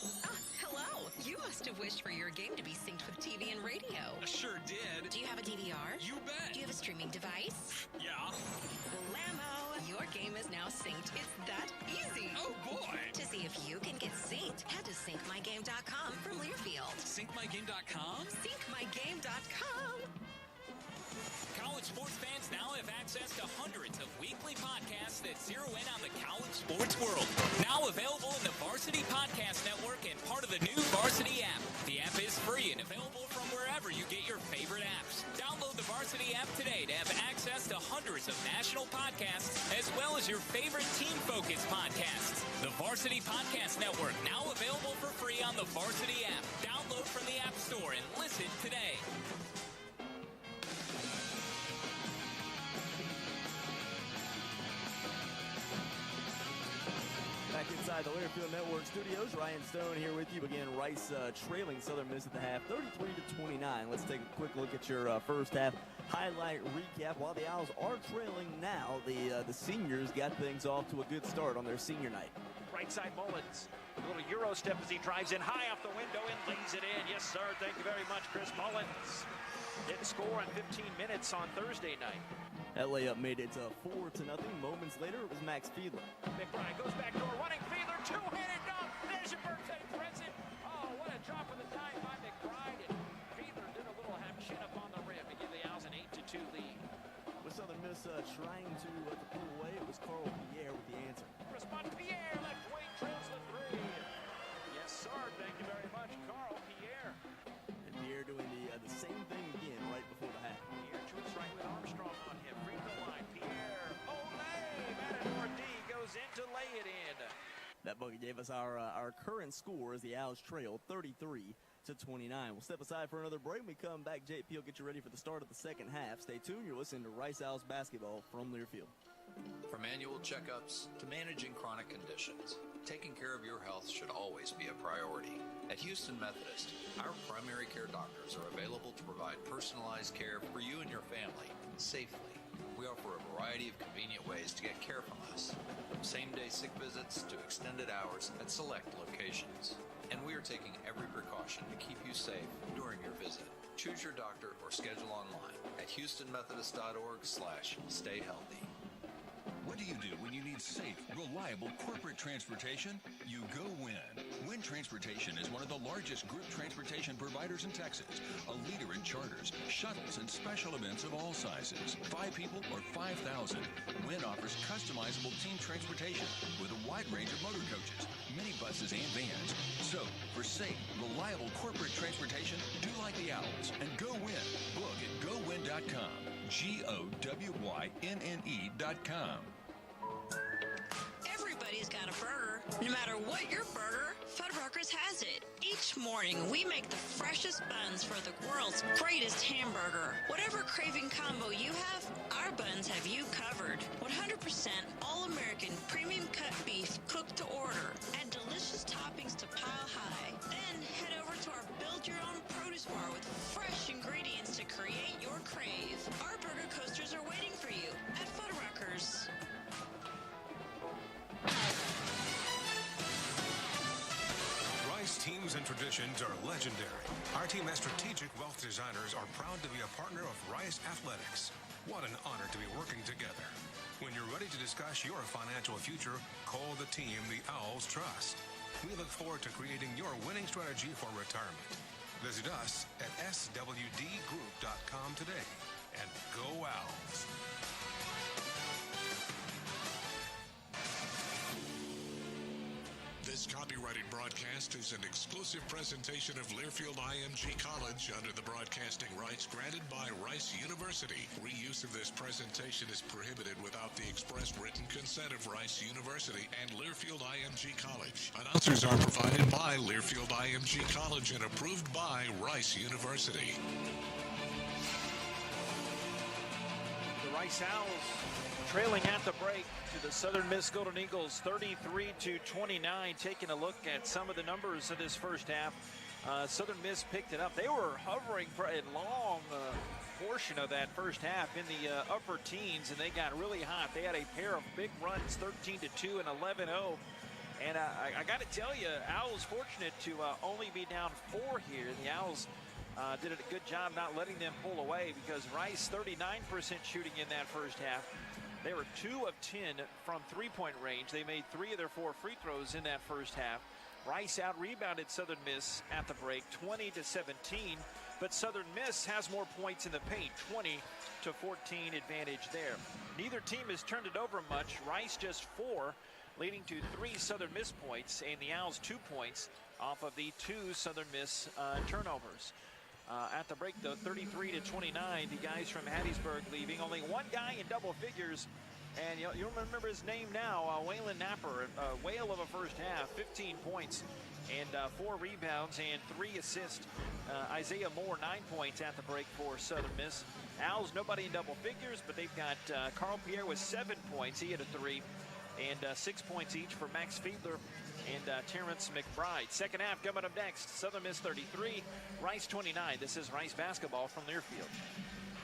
Hello. You must have wished for your game to be synced with TV and radio. I sure did. Do you have a DVR? You bet. Do you have a streaming device? Yeah. Blammo! Your game is now synced. It's that easy. Oh, boy. To see if you can get synced, head to syncmygame.com from Learfield. Syncmygame.com? Syncmygame.com. College sports fans now have access to hundreds of weekly podcasts that zero in on the college sports world. Now available in the Varsity Podcast Network and part of the new Varsity app. The app is free and available from wherever you get your favorite apps. Download the Varsity app today to have access to hundreds of national podcasts as well as your favorite team-focused podcasts. The Varsity Podcast Network now available for free on the Varsity app. Download from the App Store and listen today. Back inside the Learfield Network studios, Ryan Stone here with you. Again, Rice trailing Southern Miss at the half, 33-29. Let's take a quick look at your first half highlight recap. While the Owls are trailing now, the seniors got things off to a good start on their senior night. Right side Mullins. A little Euro step as he drives in high off the window and lays it in. Yes, sir. Thank you very much, Chris Mullins. Didn't score in 15 minutes on Thursday night. That layup made it 4-0. Moments later, it was Max Fiedler. McBride goes back door, running Fiedler, two-handed dunk. There's your birthday present. Oh, what a drop of the dime by McBride. And Fiedler did a little half chin up on the rim to give the Owls an 8-2 lead. With Southern Miss was trying to pull away. It was Carl Pierre with the answer. Response, Pierre, left wing, trails the three. Yes, sir. Thank you very much, Carl Pierre. And Pierre doing the same thing again right before the half. Pierre shoots right with Armstrong on him. Free throw line. Pierre, Olay, Matador D goes in to lay it in. That bucket gave us our current score as the Owls trail 33-29. We'll step aside for another break. When we come back, JP will get you ready for the start of the second half. Stay tuned. You're listening to Rice Owls basketball from Learfield. From annual checkups to managing chronic conditions, taking care of your health should always be a priority. At Houston Methodist, our primary care doctors are available to provide personalized care for you and your family safely. We offer a variety of convenient ways to get care from us, from same-day sick visits to extended hours at select locations. And we are taking every precaution to keep you safe during your visit. Choose your doctor or schedule online at houstonmethodist.org/stayhealthy. What do you do when you need safe, reliable corporate transportation? You go Win. Win Transportation is one of the largest group transportation providers in Texas, a leader in charters, shuttles, and special events of all sizes. 5 people or 5,000. Win offers customizable team transportation with a wide range of motor coaches, minibuses, and vans. So, for safe, reliable corporate transportation, do like the Owls and go Win. Book at gowin.com. GOWYNNE.com. Everybody's got a burger. No matter what your burger, Fuddruckers has it. Each morning, we make the freshest buns for the world's greatest hamburger. Whatever craving combo you have, our buns have you covered. 100% all-American premium cut beef cooked to order. Add delicious toppings to pile high. Then head over to our build-your-own produce bar with fresh ingredients to create your crave. Our burger coasters are waiting for you at Fuddruckers. Rice teams and traditions are legendary. Our team as strategic wealth designers are proud to be a partner of Rice Athletics. What an honor to be working together. When you're ready to discuss your financial future, call the team the Owls trust. We look forward to creating your winning strategy for retirement. Visit us at swdgroup.com today. And go Owls. This copyrighted broadcast is an exclusive presentation of Learfield IMG College under the broadcasting rights granted by Rice University. Reuse of this presentation is prohibited without the express written consent of Rice University and Learfield IMG College. Announcers are provided by Learfield IMG College and approved by Rice University. The Rice Owls trailing at the break to the Southern Miss Golden Eagles 33-29. Taking a look at some of the numbers of this first half. Southern Miss picked it up. They were hovering for a long portion of that first half in the upper teens, and they got really hot. They had a pair of big runs, 13-2 and 11-0. And I got to tell you, Owls fortunate to only be down 4 here. The Owls did a good job not letting them pull away, because Rice 39% shooting in that first half. They were 2 of 10 from three-point range. They made 3 of their 4 free throws in that first half. Rice out-rebounded Southern Miss at the break, 20-17. But Southern Miss has more points in the paint, 20-14 advantage there. Neither team has turned it over much. Rice just 4, leading to 3 Southern Miss points, and the Owls 2 points off of the 2 Southern Miss turnovers. At the break, though, 33-29, the guys from Hattiesburg leaving. Only one guy in double figures, and you'll remember his name now, Waylon Napper, a whale of a first half, 15 points and 4 rebounds and 3 assists. Isaiah Moore, 9 points at the break for Southern Miss. Owls, nobody in double figures, but they've got Carl Pierre with 7 points. He had a 3, and 6 points each for Max Fiedler and Terrence McBride. Second half coming up next. Southern Miss 33, Rice 29. This is Rice basketball from Learfield.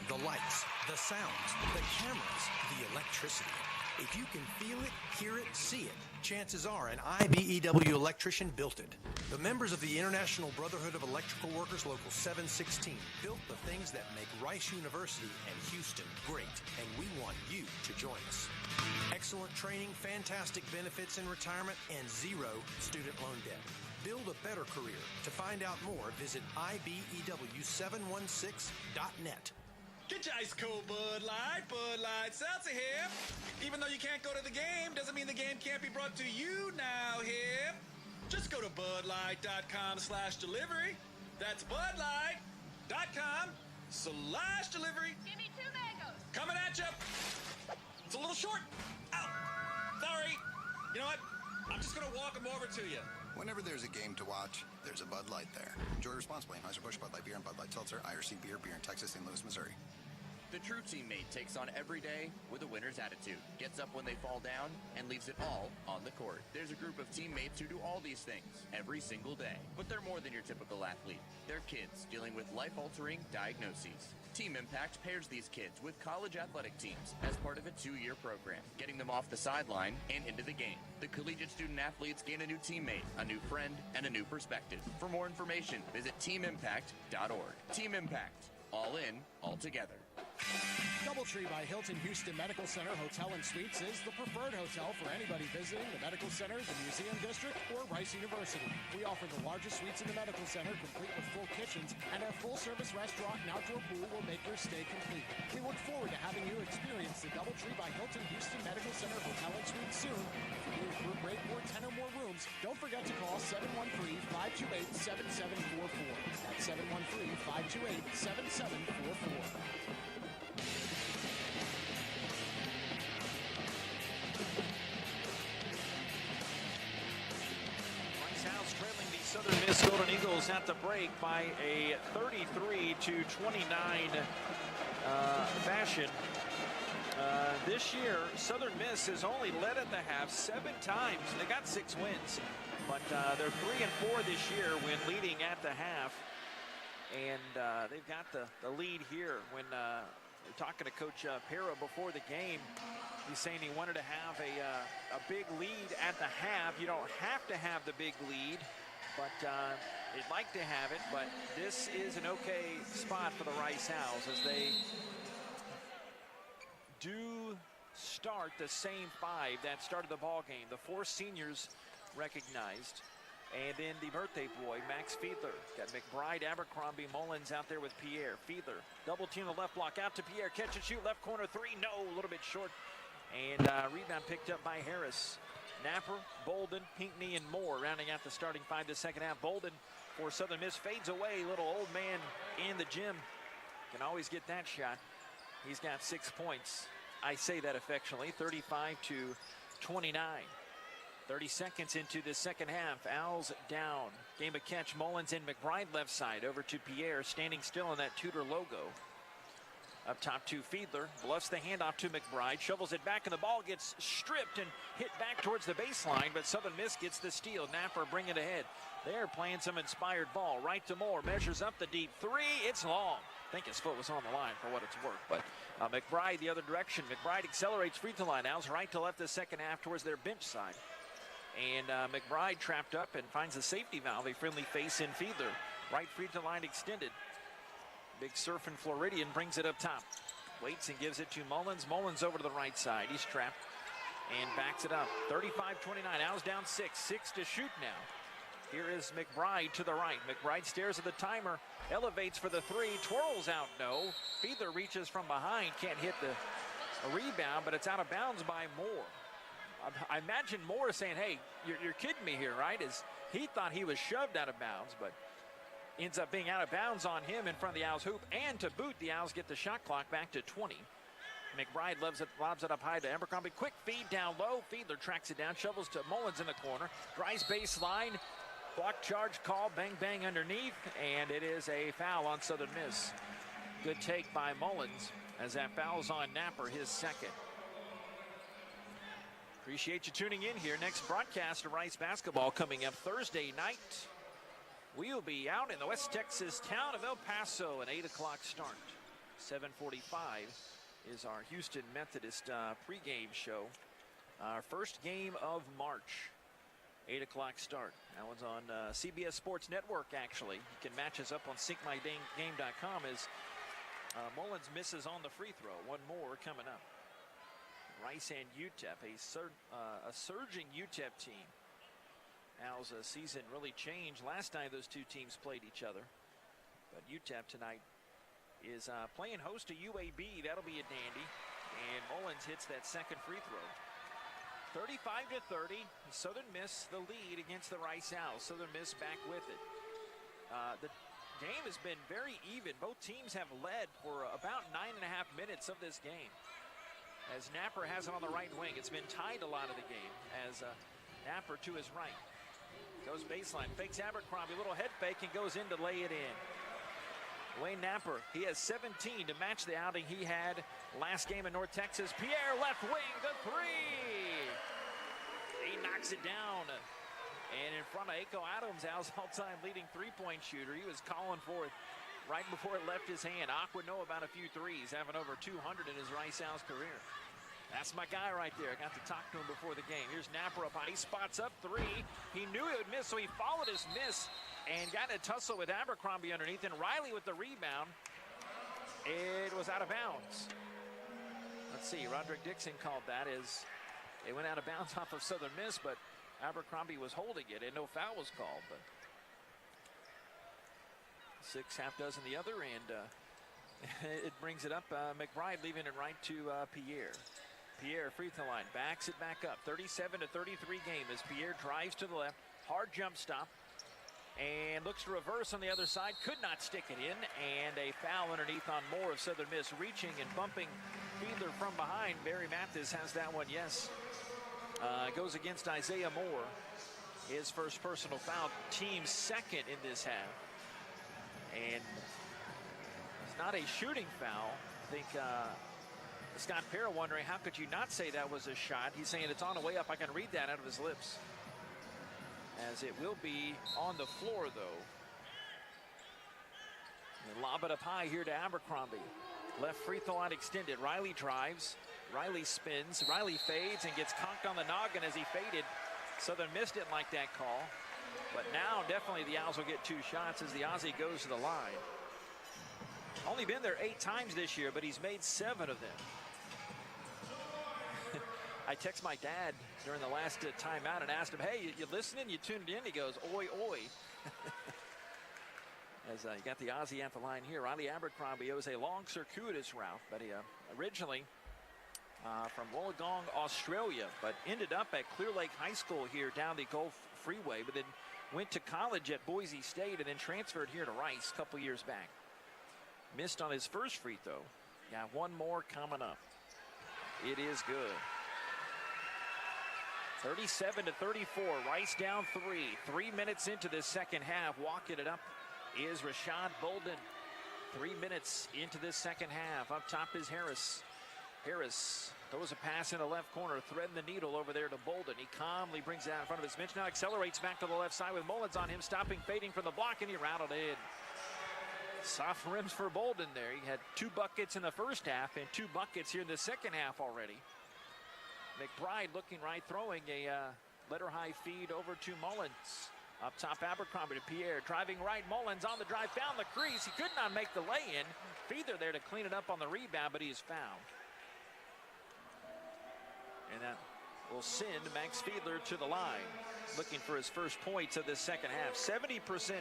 The lights, the sounds, the cameras, the electricity. If you can feel it, hear it, see it, chances are an IBEW electrician built it. The members of the International Brotherhood of Electrical Workers Local 716 built the things that make Rice University and Houston great, and we want you to join us. Excellent training, fantastic benefits in retirement, and 0 student loan debt. Build a better career. To find out more, visit IBEW716.net. Get your ice cold Bud Light Seltzer here. Even though you can't go to the game, doesn't mean the game can't be brought to you now here. Just go to budlight.com/delivery. That's budlight.com/delivery. Give me 2 mangoes. Coming at you. It's a little short. Ow. Sorry. You know what? I'm just going to walk them over to you. Whenever there's a game to watch, there's a Bud Light there. Enjoy responsibly. Anheuser-Busch, Bud Light Beer, and Bud Light Seltzer. IRC Beer in Texas, St. Louis, Missouri. The true teammate takes on every day with a winner's attitude, gets up when they fall down, and leaves it all on the court. There's a group of teammates who do all these things every single day. But they're more than your typical athlete. They're kids dealing with life-altering diagnoses. Team Impact pairs these kids with college athletic teams as part of a 2-year program, getting them off the sideline and into the game. The collegiate student athletes gain a new teammate, a new friend, and a new perspective. For more information, visit teamimpact.org. Team Impact. All in, all together. Doubletree by Hilton Houston Medical Center Hotel and Suites is the preferred hotel for anybody visiting the medical center, the museum district, or Rice University. We offer the largest suites in the medical center, complete with full kitchens, and our full-service restaurant and outdoor pool will make your stay complete. We look forward to having you experience the Doubletree by Hilton Houston Medical Center Hotel and Suites soon. For new group rate or 10 or more rooms, don't forget to call 713-528-7744. That's 713-528-7744. Southern Miss Golden Eagles at the break by a 33-29 fashion. This year, Southern Miss has only led at the half 7 times. They got 6 wins, but they're 3-4 this year when leading at the half. And they've got the lead here. When we're talking to Coach Para before the game, he's saying he wanted to have a big lead at the half. You don't have to have the big lead, but they'd like to have it. But this is an okay spot for the Rice Owls as they do start the same 5 that started the ball game. The 4 seniors recognized, and then the birthday boy, Max Fiedler. Got McBride, Abercrombie, Mullins out there with Pierre. Fiedler, double team the left block out to Pierre. Catch and shoot, left corner 3. No, a little bit short. And rebound picked up by Harris. Napper, Bolden, Pinkney, and Moore rounding out the starting 5 the second half. Bolden for Southern Miss fades away. Little old man in the gym can always get that shot. He's got 6 points. I say that affectionately, 35-29. 30 seconds into the second half. Owls down. Game of catch. Mullins and McBride left side. Over to Pierre, standing still in that Tudor logo. Up top to Fiedler. Bluffs the handoff to McBride. Shovels it back, and the ball gets stripped and hit back towards the baseline, but Southern Miss gets the steal. Napper bring it ahead. They're playing some inspired ball. Right to Moore. Measures up the deep 3. It's long. I think his foot was on the line for what it's worth, but McBride the other direction. McBride accelerates free throw line. Owls right to left the second half towards their bench side. And McBride trapped up and finds a safety valve. A friendly face in Fiedler. Right free throw line extended. Big surfing Floridian brings it up top. Waits and gives it to Mullins. Mullins over to the right side. He's trapped and backs it up. 35-29. Owls down 6. 6 to shoot now. Here is McBride to the right. McBride stares at the timer. Elevates for the 3. Twirls out. No. Fiedler reaches from behind. Can't hit the rebound, but it's out of bounds by Moore. I imagine Moore saying, hey, you're kidding me here, right? As he thought he was shoved out of bounds, but ends up being out of bounds on him in front of the Owls hoop. And to boot, the Owls get the shot clock back to 20. McBride lobs it up high to Abercrombie. Quick feed down low. Fiedler tracks it down. Shovels to Mullins in the corner. Drives baseline. Block charge call. Bang, bang underneath. And it is a foul on Southern Miss. Good take by Mullins as that foul's on Napper, his second. Appreciate you tuning in here. Next broadcast of Rice basketball coming up Thursday night. We'll be out in the West Texas town of El Paso, an 8 o'clock start. 7:45 is our Houston Methodist pregame show. Our first game of March. 8 o'clock start. That one's on CBS Sports Network, actually. You can match us up on syncmygame.com as Mullins misses on the free throw. One more coming up. Rice and UTEP, a surging UTEP team. Owls' season really changed last time those two teams played each other. But UTEP tonight is playing host to UAB. That'll be a dandy. And Mullins hits that second free throw. 35-30. Southern Miss the lead against the Rice Owls. Southern Miss back with it. The game has been very even. Both teams have led for about 9.5 minutes of this game. As Napper has it on the right wing. It's been tied a lot of the game as Napper to his right. Goes baseline, fakes Abercrombie, little head fake, and goes in to lay it in. Wayne Napper, he has 17 to match the outing he had last game in North Texas. Pierre left wing, the three. He knocks it down. And in front of Aiko Adams, Al's all-time leading three-point shooter. He was calling for it right before it left his hand. Ak would know about a few threes, having over 200 in his Rice Owls career. That's my guy right there. I got to talk to him before the game. Here's Napper up high, spots up three. He knew he would miss, so he followed his miss and got in a tussle with Abercrombie underneath, and Riley with the rebound. It was out of bounds. Let's see, Roderick Dixon called that as it went out of bounds off of Southern Miss, but Abercrombie was holding it, and no foul was called. But 6, half dozen the other, and it brings it up. McBride leaving it right to Pierre. Pierre, free throw line, backs it back up. 37-33 game as Pierre drives to the left. Hard jump stop. And looks to reverse on the other side. Could not stick it in. And a foul underneath on Moore of Southern Miss. Reaching and bumping Fiedler from behind. Barry Mathis has that one, yes. Goes against Isaiah Moore. His first personal foul. Team second in this half. And it's not a shooting foul. I think Scott Parra wondering, how could you not say that was a shot? He's saying it's on the way up. I can read that out of his lips. As it will be on the floor, though. And lob it up high here to Abercrombie. Left free throw line extended. Riley drives. Riley spins. Riley fades and gets conked on the noggin as he faded. Southern Miss didn't like that call. But now definitely the Owls will get 2 shots as the Aussie goes to the line. Only been there 8 times this year, but he's made 7 of them. I text my dad during the last timeout and asked him, hey, you listening? You tuned in? He goes, oi, oi. As you got the Aussie at the line here. Riley Abercrombie, it was a long circuitous route, but he originally from Wollongong, Australia, but ended up at Clear Lake High School here down the Gulf Freeway, but then went to college at Boise State and then transferred here to Rice a couple years back. Missed on his first free throw. Got one more coming up. It is good. 37-34, Rice down 3. 3 minutes into this second half. Walking it up is Rashad Bolden. 3 minutes into this second half. Up top is Harris. Harris throws a pass in the left corner, threading the needle over there to Bolden. He calmly brings it out in front of his bench. Now accelerates back to the left side with Mullins on him, stopping, fading from the block, and he rattled in. Soft rims for Bolden there. He had 2 buckets in the first half and 2 buckets here in the second half already. McBride looking right, throwing a letter high feed over to Mullins. Up top, Abercrombie to Pierre, driving right. Mullins on the drive, found the crease. He could not make the lay-in. Fiedler there to clean it up on the rebound, but he is fouled. And that will send Max Fiedler to the line, looking for his first points of this second half. 70%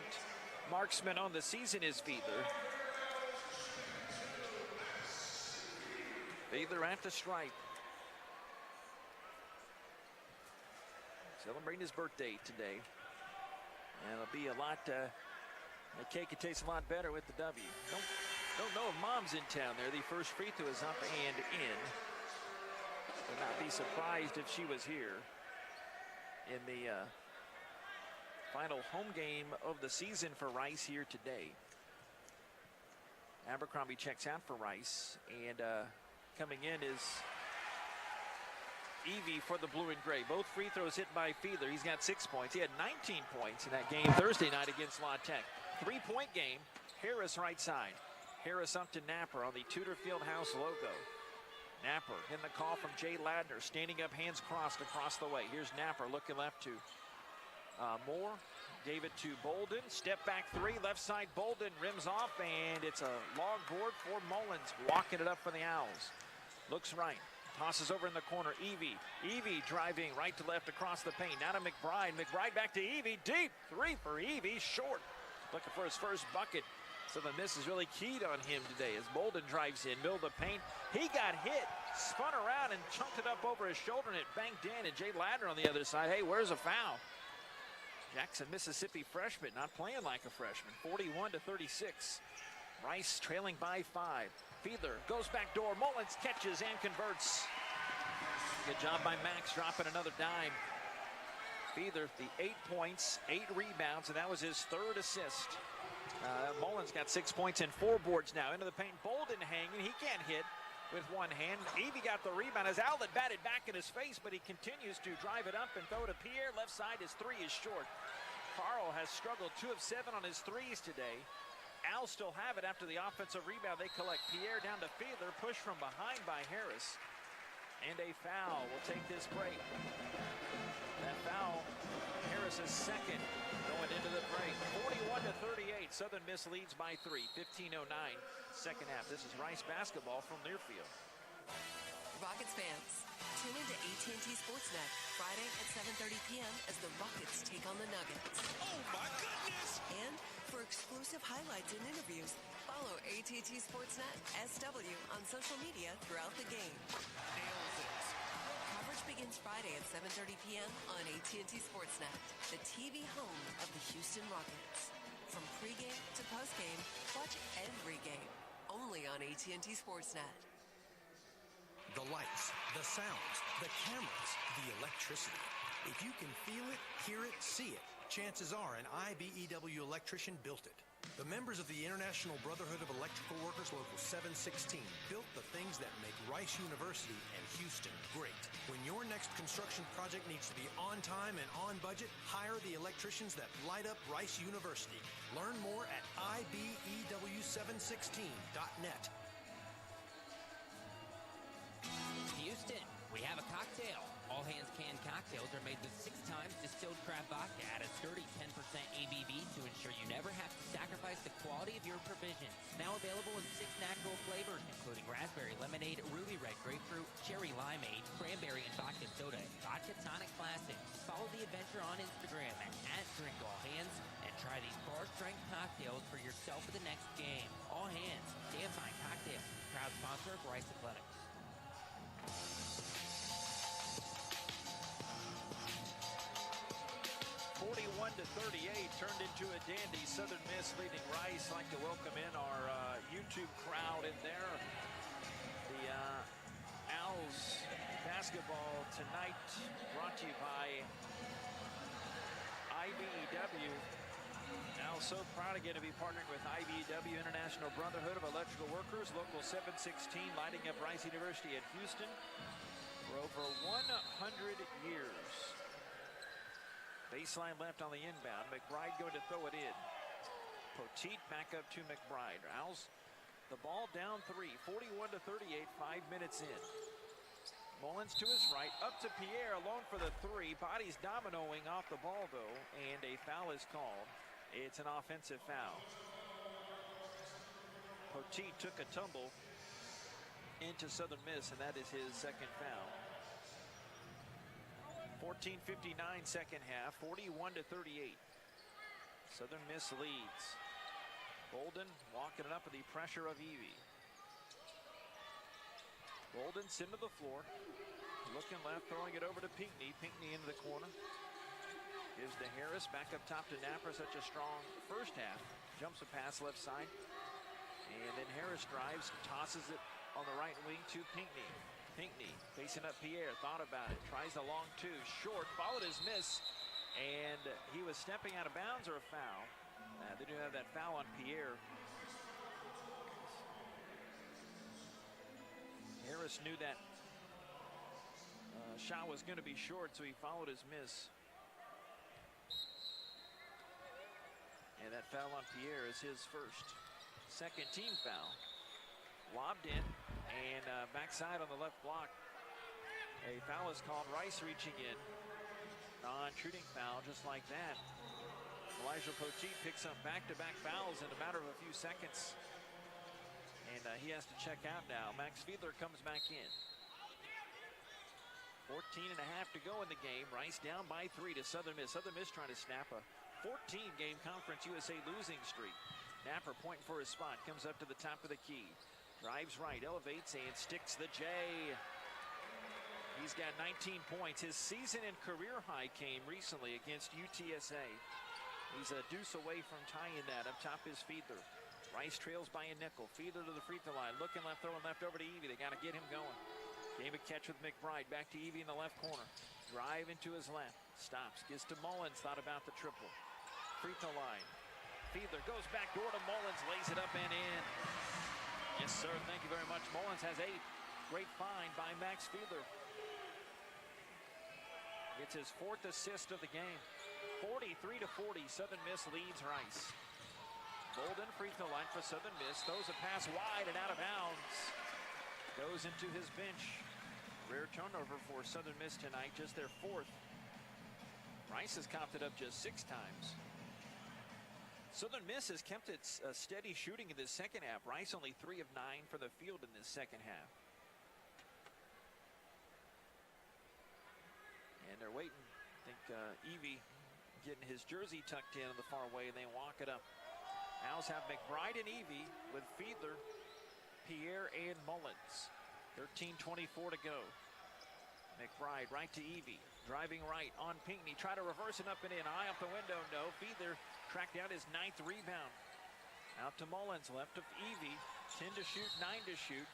marksman on the season is Fiedler. Fiedler at the stripe. Celebrating his birthday today. And it'll be a lot, the cake could taste a lot better with the W. Don't know if Mom's in town there. The first free throw is up and in. Would not be surprised if she was here in the final home game of the season for Rice here today. Abercrombie checks out for Rice, and coming in is Evie for the blue and gray. Both free throws hit by Fiedler. He's got 6 points. He had 19 points in that game Thursday night against La Tech. 3-point game. Harris right side. Harris up to Napper on the Tudor Fieldhouse logo. Napper in the call from Jay Ladner, standing up, hands crossed across the way. Here's Napper looking left to Moore. Gave it to Bolden. Step back 3, left side. Bolden rims off, and it's a long board for Mullins. Walking it up for the Owls. Looks right. Tosses over in the corner. Evie. Evie driving right to left across the paint. Now to McBride. McBride back to Evie. Deep 3 for Evie. Short. Looking for his first bucket. Southern Miss has really keyed on him today as Bolden drives in, middle of the paint. He got hit, spun around and chunked it up over his shoulder, and it banked in. And Jay Ladner on the other side. Hey, where's a foul? Jackson, Mississippi freshman, not playing like a freshman. 41-36. Rice trailing by 5. Fiedler goes back door. Mullins catches and converts. Good job by Max dropping another dime. Fiedler, the 8 points, 8 rebounds, and that was his 3rd assist. Mullins got 6 points and 4 boards now. Into the paint, Bolden hanging. He can't hit with one hand. Evie got the rebound. His outlet batted back in his face, but he continues to drive it up and throw it to Pierre. Left side, his 3 is short. Carl has struggled 2 of 7 on his 3s today. Owls still have it after the offensive rebound. They collect Pierre down to Fiedler. Push from behind by Harris. And a foul will take this break. That foul, Harris's 2nd going into the break. 41-38. Southern Miss leads by 3. 15:09 second half. This is Rice basketball from Learfield. Rockets fans, tune into AT&T Sportsnet Friday at 7:30 p.m. as the Rockets take on the Nuggets. Oh my goodness! And for exclusive highlights and interviews, follow AT&T Sportsnet SW on social media throughout the game. Nails it. Coverage begins Friday at 7:30 p.m. on AT&T Sportsnet, the TV home of the Houston Rockets. From pregame to postgame, watch every game only on AT&T Sportsnet. The lights, the sounds, the cameras, the electricity. If you can feel it, hear it, see it, chances are an IBEW electrician built it. The members of the International Brotherhood of Electrical Workers Local 716 built the things that make Rice University and Houston great. When your next construction project needs to be on time and on budget, hire the electricians that light up Rice University. Learn more at IBEW716.net. Houston, we have a cocktail. All Hands canned cocktails are made with 6 times distilled craft vodka at a sturdy 10% ABV to ensure you never have to sacrifice the quality of your provisions. Now available in 6 natural flavors, including raspberry lemonade, ruby red grapefruit, cherry limeade, cranberry and vodka soda, and vodka tonic classic. Follow the adventure on Instagram at @DrinkAllHands and try these bar-strength cocktails for yourself for the next game. All Hands, damn fine cocktail. Proud sponsor of Rice Athletics. 41-38 turned into a dandy. Southern Miss leading Rice. Like to welcome in our YouTube crowd in there. The Owls basketball tonight brought to you by IBEW. Now so proud again to be partnering with IBEW, International Brotherhood of Electrical Workers, Local 716, lighting up Rice University at Houston for over 100 years. Baseline left on the inbound. McBride going to throw it in. Poteet back up to McBride. Owls the ball down 3. 41-38, 5 minutes in. Mullins to his right. Up to Pierre alone for the 3. Bodies dominoing off the ball though. And a foul is called. It's an offensive foul. Poteet took a tumble into Southern Miss, and that is his 2nd foul. 14:59 second half, 41-38. Southern Miss leads. Bolden walking it up with the pressure of Evie. Bolden sent to the floor. Looking left, throwing it over to Pinckney. Pinckney into the corner. Gives to Harris, back up top to Napper. Such a strong first half. Jumps a pass left side. And then Harris drives, tosses it on the right wing to Pinckney. Pinckney facing up Pierre, thought about it, tries a long 2, short, followed his miss, and he was stepping out of bounds or a foul. They do have that foul on Pierre. Harris knew that shot was going to be short, so he followed his miss. And that foul on Pierre is his first. 2nd team foul. Lobbed in. And backside on the left block. A foul is called. Rice reaching in. Non-shooting foul just like that. Elijah Poteet picks up back-to-back fouls in a matter of a few seconds. And he has to check out now. Max Fiedler comes back in. 14 and a half to go in the game. Rice down by 3 to Southern Miss. Southern Miss trying to snap a 14-game Conference USA losing streak. Napper pointing for his spot. Comes up to the top of the key. Drives right, elevates, and sticks the J. He's got 19 points. His season and career high came recently against UTSA. He's a deuce away from tying that. Up top is Fiedler. Rice trails by a nickel. Fiedler to the free throw line. Looking left, throwing left over to Evie. They got to get him going. Game a catch with McBride. Back to Evie in the left corner. Drive into his left. Stops. Gets to Mullins. Thought about the triple. Free throw line. Fiedler goes back door to Mullins. Lays it up and in. Yes, sir. Thank you very much. Mullins has 8. Great find by Max Fiedler. It's his 4th assist of the game. 43-40. Southern Miss leads Rice. Golden free throw line for Southern Miss. Throws a pass wide and out of bounds. Goes into his bench. Rare turnover for Southern Miss tonight. Just their 4th. Rice has copped it up just 6 times. Southern Miss has kept its steady shooting in the second half. Rice only 3 of 9 for the field in this second half. And they're waiting. I think Evie getting his jersey tucked in on the far way, and they walk it up. Owls have McBride and Evie with Fiedler, Pierre, and Mullins. 13:24 to go. McBride right to Evie. Driving right on Pinckney. Try to reverse it up and in. Eye up the window. No. Fiedler tracked down his 9th rebound. Out to Mullins. Left of Evie. 10 to shoot, 9 to shoot.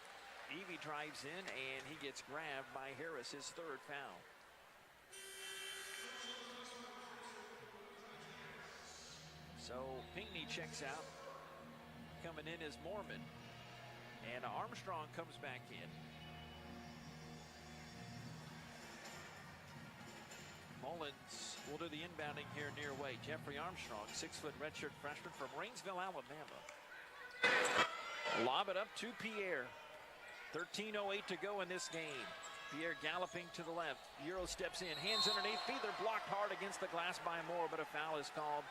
Evie drives in, and he gets grabbed by Harris, his 3rd foul. So Pinckney checks out. Coming in is Mormon. And Armstrong comes back in. Mullins will do the inbounding here near way. Jeffrey Armstrong, 6-foot redshirt freshman from Rainsville, Alabama. Lob it up to Pierre. 13:08 to go in this game. Pierre galloping to the left. Euro steps in, hands underneath. Fiedler blocked hard against the glass by Moore, but a foul is called.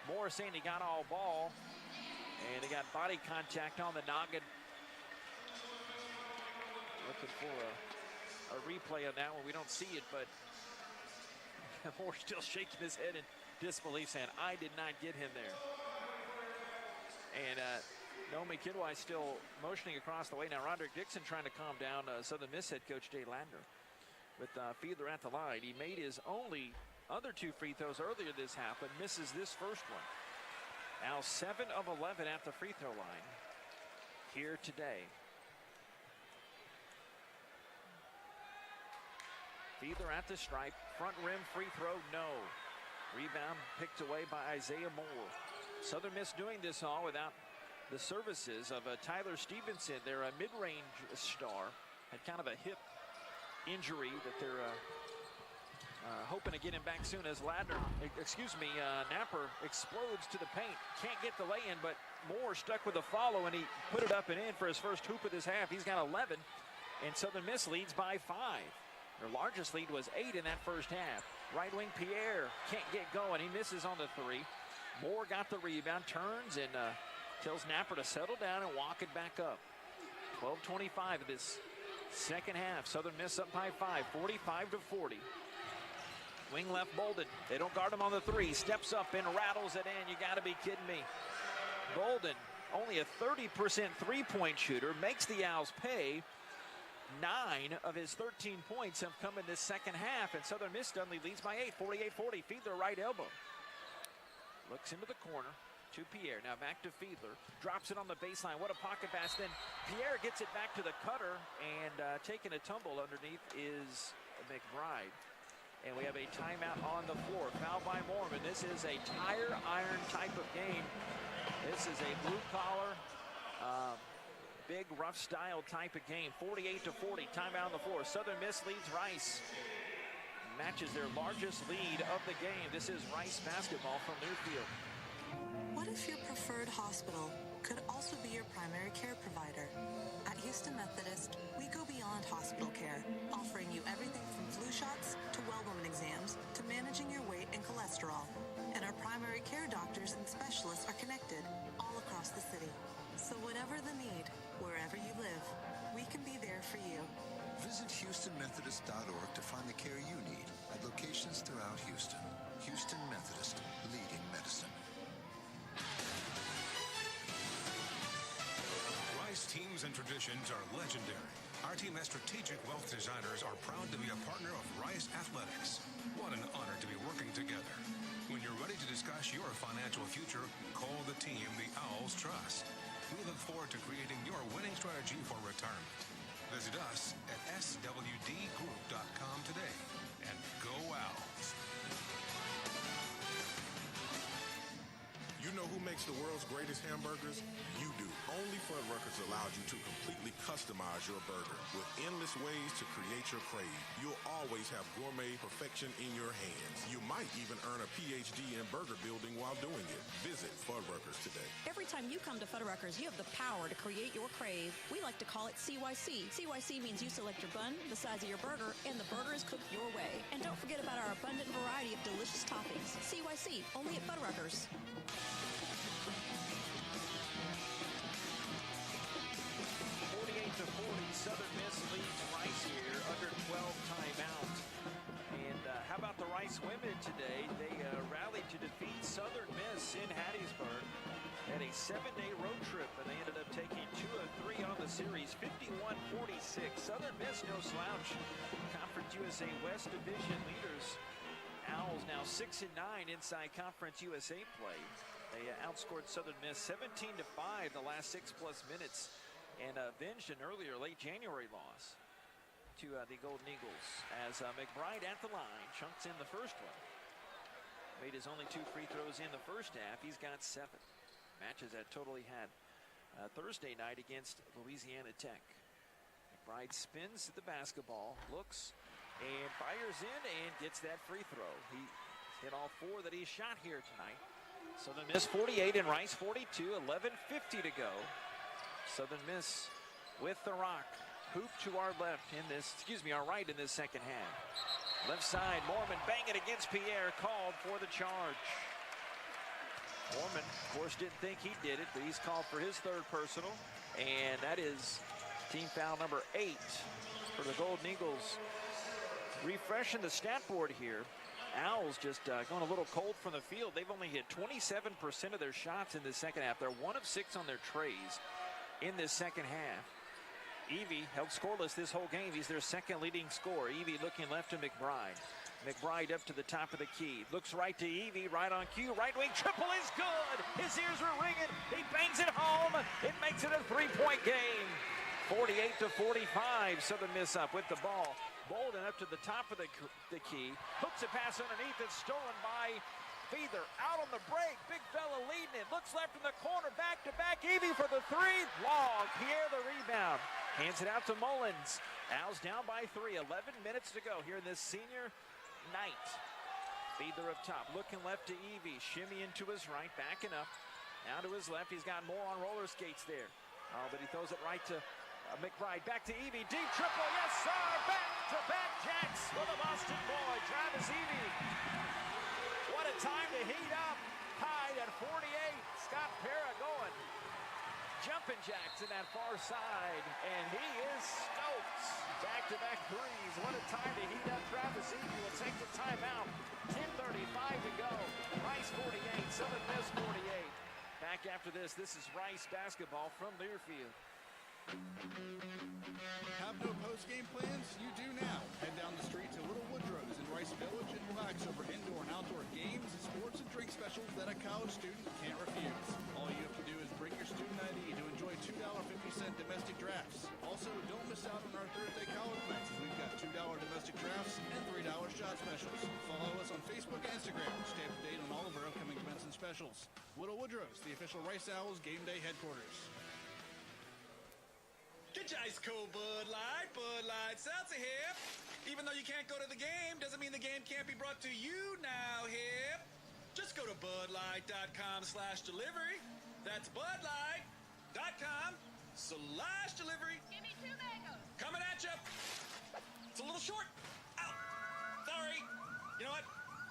Moore saying he got all ball, and he got body contact on the noggin. Looking for a replay on that one. We don't see it, but Moore still shaking his head in disbelief, saying, I did not get him there. And Naomi Kidwai still motioning across the way. Now Roderick Dixon trying to calm down Southern Miss head coach Jay Ladner with Fiedler at the line. He made his only other 2 free throws earlier this half, but misses this first one. Now 7 of 11 at the free throw line here today. Fiedler at the stripe. Front rim free throw, no. Rebound picked away by Isaiah Moore. Southern Miss doing this all without the services of Tyler Stevenson, their mid-range star. Had kind of a hip injury that they're hoping to get him back soon as Napper explodes to the paint. Can't get the lay-in, but Moore stuck with a follow, and he put it up and in for his first hoop of this half. He's got 11, and Southern Miss leads by 5. Their largest lead was 8 in that first half. Right wing Pierre can't get going. He misses on the 3. Moore got the rebound, turns, and tells Napper to settle down and walk it back up. 12:25 of this second half. Southern Miss up by 5, 45-40. Wing left Bolden. They don't guard him on the 3. Steps up and rattles it in. You got to be kidding me. Bolden, only a 30% three-point shooter, makes the Owls pay. 9 of his 13 points have come in this second half, and Southern Miss suddenly leads by 8, 48-40. Fiedler right elbow. Looks into the corner to Pierre. Now back to Fiedler. Drops it on the baseline. What a pocket pass. Then Pierre gets it back to the cutter, and taking a tumble underneath is McBride. And we have a timeout on the floor. Foul by Mormon. This is a tire iron type of game. This is a blue collar, big rough style type of game. 48-40. Timeout on the floor. Southern Miss leads Rice. Matches their largest lead of the game. This is Rice basketball from Newfield. What if your preferred hospital could also be your primary care provider? At Houston Methodist, we go beyond hospital care, offering you everything from flu shots to well-woman exams to managing your weight and cholesterol. And our primary care doctors and specialists are connected all across the city. So whatever the need, wherever you live, we can be there for you. Visit HoustonMethodist.org to find the care you need at locations throughout Houston. Houston Methodist, leading medicine. Rice teams and traditions are legendary. Our team as strategic wealth designers are proud to be a partner of Rice Athletics. What an honor to be working together. When you're ready to discuss your financial future, call the team the Owls trust. We look forward to creating your winning strategy for retirement. Visit us at swdgroup.com today. And go Owls. You know who makes the world's greatest hamburgers? You do. Only Fuddruckers allows you to completely customize your burger with endless ways to create your crave. You'll always have gourmet perfection in your hands. You might even earn a PhD in burger building while doing it. Visit Fuddruckers today. Every time you come to Fuddruckers, you have the power to create your crave. We like to call it CYC. CYC means you select your bun, the size of your burger, and the burger is cooked your way. And don't forget about our abundant variety of delicious toppings. CYC, only at Fuddruckers. 48-40, Southern Miss leads Rice here under 12 timeout. And how about the Rice women today? They rallied to defeat Southern Miss in Hattiesburg. Had a 7-day road trip, and they ended up taking 2 of 3 on the series, 51-46. Southern Miss, no slouch. Conference USA West Division leaders. Owls now 6-9 inside Conference USA play. They outscored Southern Miss 17-5 the last 6+ minutes, and avenged an earlier late January loss to the Golden Eagles as McBride at the line chunks in the first one. Made his only 2 free throws in the first half. He's got 7. Matches that totally had Thursday night against Louisiana Tech. McBride spins the basketball, looks, and fires in and gets that free throw. He hit all 4 that he shot here tonight. Southern Miss 48 and Rice 42, 11:50 to go. Southern Miss with the rock. Hoop to our left in this, our right in this second half. Left side, Mormon banging against Pierre, called for the charge. Mormon, of course, didn't think he did it, but he's called for his 3rd personal, and that is team foul number 8 for the Golden Eagles. Refreshing the stat board here. Owls just going a little cold from the field. They've only hit 27% of their shots in the second half. They're 1 of 6 on their trays in this second half. Evie held scoreless this whole game. He's their 2nd leading scorer. Evie looking left to McBride. McBride up to the top of the key. Looks right to Evie, right on cue. Right wing triple is good. His ears were ringing. He bangs it home. It makes it a 3-point game. 48-45. Southern Miss up with the ball. Bolden up to the top of the key. Hooks a pass underneath. It's stolen by Feather. Out on the break. Big fella leading it. Looks left in the corner. Back to back. Evie for the 3. Long. Pierre the rebound. Hands it out to Mullins. Owls down by 3. 11 minutes to go here in this senior night. Feather up top. Looking left to Evie. Shimmy into his right. Backing up. Now to his left. He's got more on roller skates there. Oh, but he throws it right to McBride. Back to Evie. Deep triple. Yes, sir. Back-to-back jacks for the Boston boy, Travis Evie. What a time to heat up. Tied at 48. Scott Parra going. Jumping jacks in that far side. And he is stoked. Back-to-back threes. What a time to heat up. Travis Evie will take the timeout. 10:35 to go. Rice 48. Southern Miss 48. Back after this is Rice basketball from Learfield. Have no post-game plans? You do now. Head down the street to Little Woodrow's in Rice Village and relax over indoor and outdoor games, sports, and drink specials that a college student can't refuse. All you have to do is bring your student ID to enjoy $2.50 domestic drafts. Also, don't miss out on our Thursday college nights, as we've got $2 domestic drafts and $3 shot specials. Follow us on Facebook and Instagram to stay up to date on all of our upcoming events and specials. Little Woodrow's, the official Rice Owls game day headquarters. Get your ice cold Bud Light seltzer here. Even though you can't go to the game, doesn't mean the game can't be brought to you now here. Just go to budlight.com/delivery. That's budlight.com/delivery. Give me 2 mangoes. Coming at you. It's a little short. Ow. Sorry. You know what?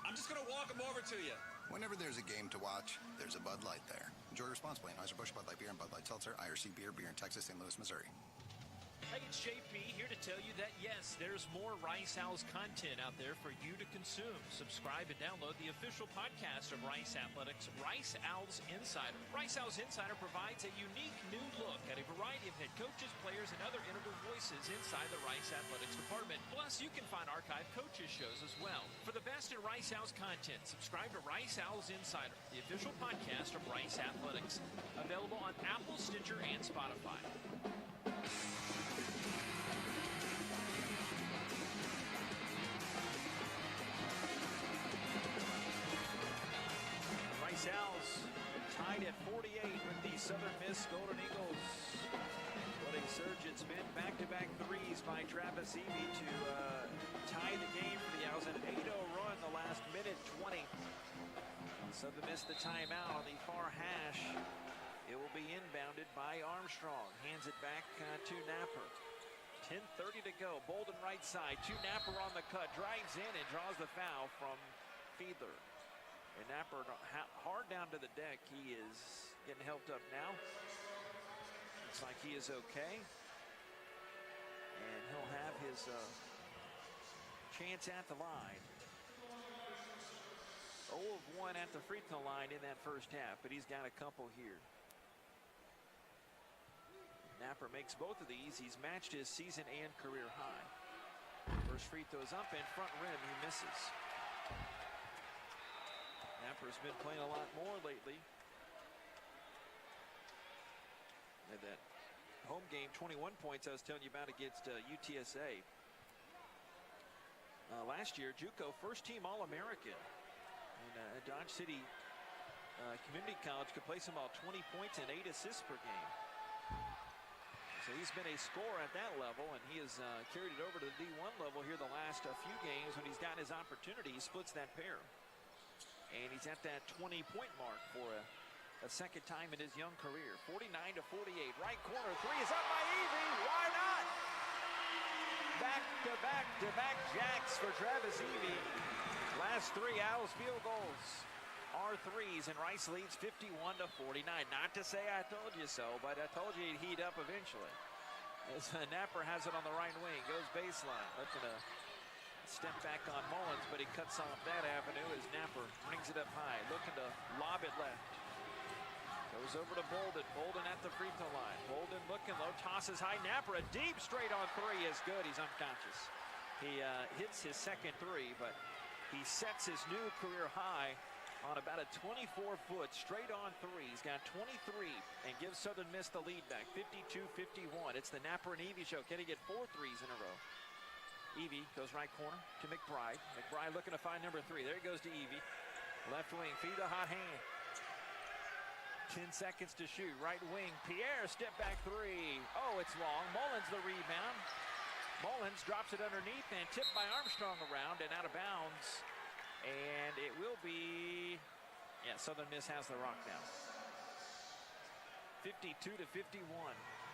I'm just going to walk them over to you. Whenever there's a game to watch, there's a Bud Light there. Enjoy responsibly. Anheuser-Busch Bud Light Beer and Bud Light Seltzer, IRC Beer in Texas, St. Louis, Missouri. Hey, it's JP here to tell you that, yes, there's more Rice Owls content out there for you to consume. Subscribe and download the official podcast of Rice Athletics, Rice Owls Insider. Rice Owls Insider provides a unique new look at a variety of head coaches, players, and other integral voices inside the Rice Athletics department. Plus, you can find archive coaches shows as well. For the best in Rice Owls content, subscribe to Rice Owls Insider, the official podcast of Rice Athletics. Available on Apple, Stitcher, and Spotify. Rice Owls tied at 48 with the Southern Miss Golden Eagles. What a surge it's been. Back-to-back threes by Travis Evie to tie the game for the Owls. An 8-0 run the last minute 20. Southern Miss the timeout on the far hash. It will be inbounded by Armstrong. Hands it back to Napper. 10:30 to go. Bolden right side. To Napper on the cut. Drives in and draws the foul from Fiedler. And Napper hard down to the deck. He is getting helped up now. Looks like he is okay. And he'll have his chance at the line. 0 of 1 at the free throw line in that first half, but he's got a couple here. Napper makes both of these. He's matched his season and career high. First free throw is up and front rim. He misses. Napper's been playing a lot more lately. And that home game, 21 points I was telling you about against UTSA. Last year, JUCO first-team All-American. And Dodge City Community College could place him about 20 points and 8 assists per game. So he's been a scorer at that level, and he has carried it over to the D1 level here the last few games when he's gotten his opportunity. He splits that pair. And he's at that 20-point mark for a second time in his young career. 49 to 48. Right corner three is up by Evie. Why not? Back-to-back jacks for Travis Evie. Last three Owls field goals are threes, and Rice leads 51 to 49. Not to say I told you so, but I told you he'd heat up eventually. As Napper has it on the right wing, goes baseline, looking to step back on Mullins, but he cuts off that avenue as Napper brings it up high, looking to lob it left. Goes over to Bolden. Bolden at the free throw line. Bolden looking low, tosses high. Napper, a deep straight on three is good. He's unconscious. He hits his second three, but he sets his new career high on about a 24-foot straight on three. He's got 23 and gives Southern Miss the lead back, 52-51. It's the Napper and Evie show. Can he get 4 threes in a row? Evie goes right corner to McBride. McBride looking to find number 3. There he goes to Evie. Left wing, feed a hot hand. 10 seconds to shoot. Right wing, Pierre, step back 3. Oh, it's long. Mullins the rebound. Mullins drops it underneath and tipped by Armstrong around and out of bounds. And it will be, yeah, Southern Miss has the rock now. 52 to 51.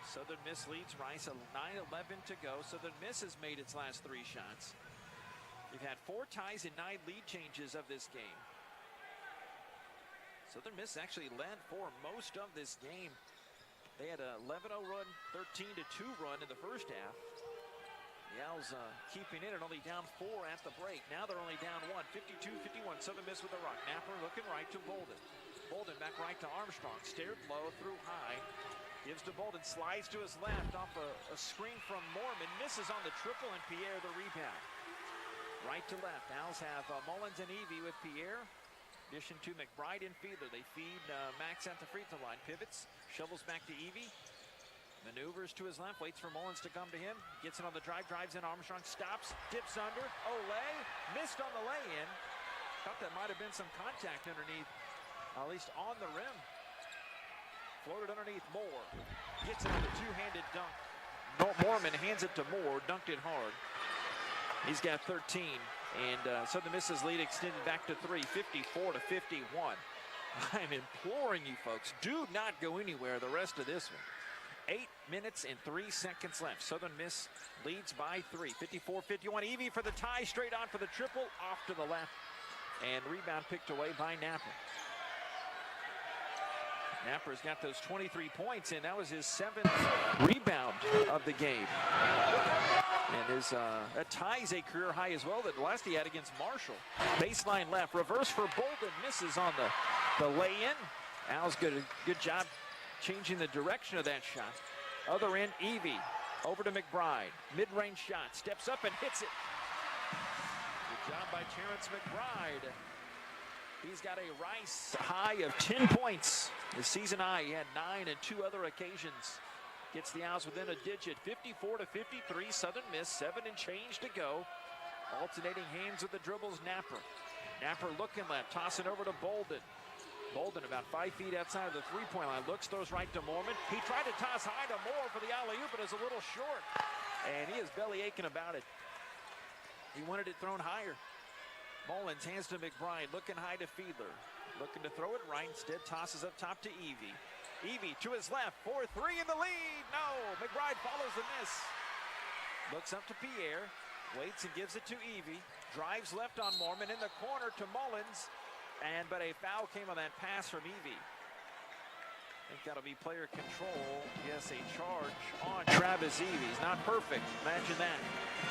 Southern Miss leads Rice, 9:11 to go. Southern Miss has made its last 3 shots. You've had 4 ties and 9 lead changes of this game. Southern Miss actually led for most of this game. They had a 11-0 run, 13-2 run in the first half. The Owls keeping it and only down 4 at the break. Now they're only down 1, 52-51. Southern Miss with the rock. Napper looking right to Bolden. Bolden back right to Armstrong. Stared low, through high. Gives to Bolden, slides to his left off a screen from Mormon. Misses on the triple, and Pierre the rebound. Right to left. Owls have Mullins and Evie with Pierre. Addition to McBride and Fiedler. They feed Max at the free throw line. Pivots, shovels back to Evie. Maneuvers to his left, waits for Mullins to come to him. Gets it on the drive, drives in. Armstrong stops, dips under. Olay, missed on the lay-in. Thought that might have been some contact underneath, at least on the rim. Floated underneath Moore. Gets it on the two-handed dunk. Mormon hands it to Moore, dunked it hard. He's got 13, and Southern Miss's lead extended back to 3, 54 to 51. I'm imploring you folks, do not go anywhere the rest of this one. 8 minutes and 3 seconds left. Southern Miss leads by 3, 54-51. Evie for the tie, straight on for the triple, off to the left, and rebound picked away by Napper. Napper's got those 23 points, and that was his 7th rebound of the game. And that ties a career high as well that last he had against Marshall. Baseline left, reverse for Bolden, misses on the lay-in. Al's good job changing the direction of that shot. Other end, Evie, over to McBride. Mid-range shot, steps up and hits it. Good job by Terrence McBride. He's got a Rice high of 10 points. His season high, he had 9 in 2 other occasions. Gets the Owls within a digit, 54-53. Southern Miss, 7 and change to go. Alternating hands with the dribbles, Napper. Napper looking left, tossing over to Bolden. Bolden about 5 feet outside of the three-point line. Looks, throws right to Moorman. He tried to toss high to Moore for the alley-oop, but is a little short. And he is belly aching about it. He wanted it thrown higher. Mullins hands to McBride, looking high to Fiedler. Looking to throw it right, instead tosses up top to Evie. Evie to his left, 4-3 in the lead. No, McBride follows the miss. Looks up to Pierre, waits and gives it to Evie. Drives left on Moorman, in the corner to Mullins. But a foul came on that pass from Evie. I think that'll be player control. Yes, a charge on Travis Evie. He's not perfect. Imagine that.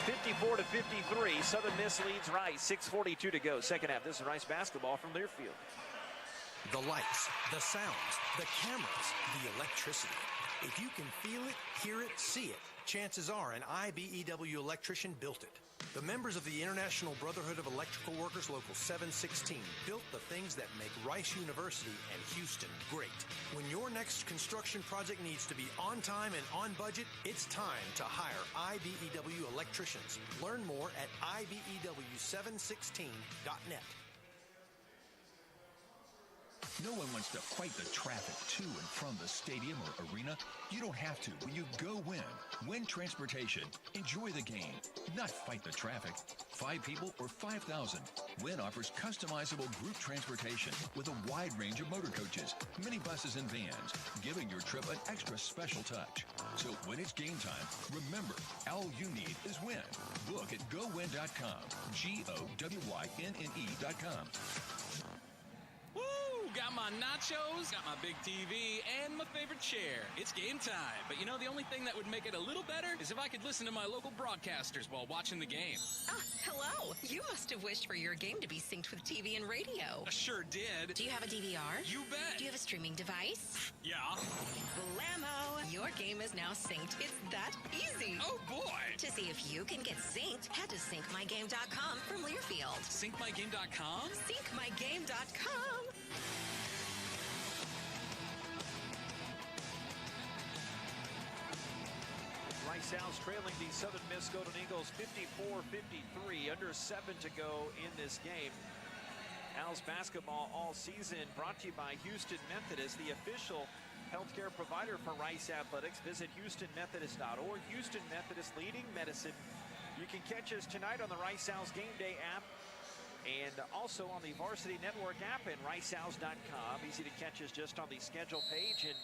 54-53. Southern Miss leads Rice. 6:42 to go. Second half. This is Rice basketball from Learfield. The lights, the sounds, the cameras, the electricity. If you can feel it, hear it, see it, chances are an IBEW electrician built it. The members of the International Brotherhood of Electrical Workers Local 716 built the things that make Rice University and Houston great. When your next construction project needs to be on time and on budget, it's time to hire IBEW electricians. Learn more at IBEW716.net. No one wants to fight the traffic to and from the stadium or arena. You don't have to when you go Win. Win Transportation. Enjoy the game, not fight the traffic. 5 people or 5,000. Win offers customizable group transportation with a wide range of motor coaches, minibuses, and vans, giving your trip an extra special touch. So when it's game time, remember, all you need is Win. Book at GoWin.com. GOWYNNE.com. Got my nachos, got my big TV, and my favorite chair. It's game time. But you know, the only thing that would make it a little better is if I could listen to my local broadcasters while watching the game. Hello. You must have wished for your game to be synced with TV and radio. I sure did. Do you have a DVR? You bet. Do you have a streaming device? Yeah. Blammo! Your game is now synced. It's that easy. Oh, boy. To see if you can get synced, head to syncmygame.com from Learfield. Syncmygame.com? Syncmygame.com. Rice Owls trailing the Southern Miss Golden Eagles 54-53. Under 7 to go in this game. Owls basketball all season brought to you by Houston Methodist, the official healthcare provider for Rice Athletics. Visit HoustonMethodist.org. Houston Methodist, leading medicine. You can catch us tonight on the Rice Owls Game Day app and also on the Varsity Network app and RiceOwls.com. Easy to catch us just on the schedule page. And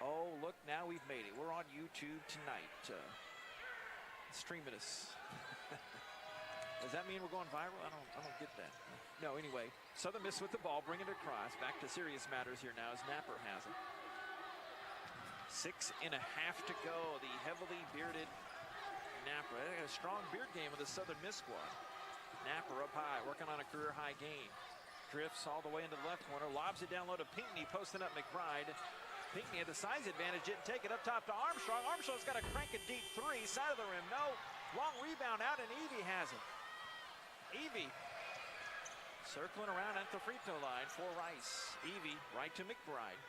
oh, look, now we've made it. We're on YouTube tonight. Streaming us. Does that mean we're going viral? I don't get that. No, anyway, Southern Miss with the ball, bringing it across. Back to serious matters here now as Napper has it. 6.5 to go. The heavily bearded Napper. They got a strong beard game with the Southern Miss squad. Napper up high, working on a career-high gain. Drifts all the way into the left corner, lobs it down low to Pinckney, posting up McBride. Pinckney had the size advantage, didn't take it up top to Armstrong. Armstrong's got to crank a deep three, side of the rim, no. Long rebound out, and Evie has it. Evie circling around at the free throw line for Rice. Evie right to McBride.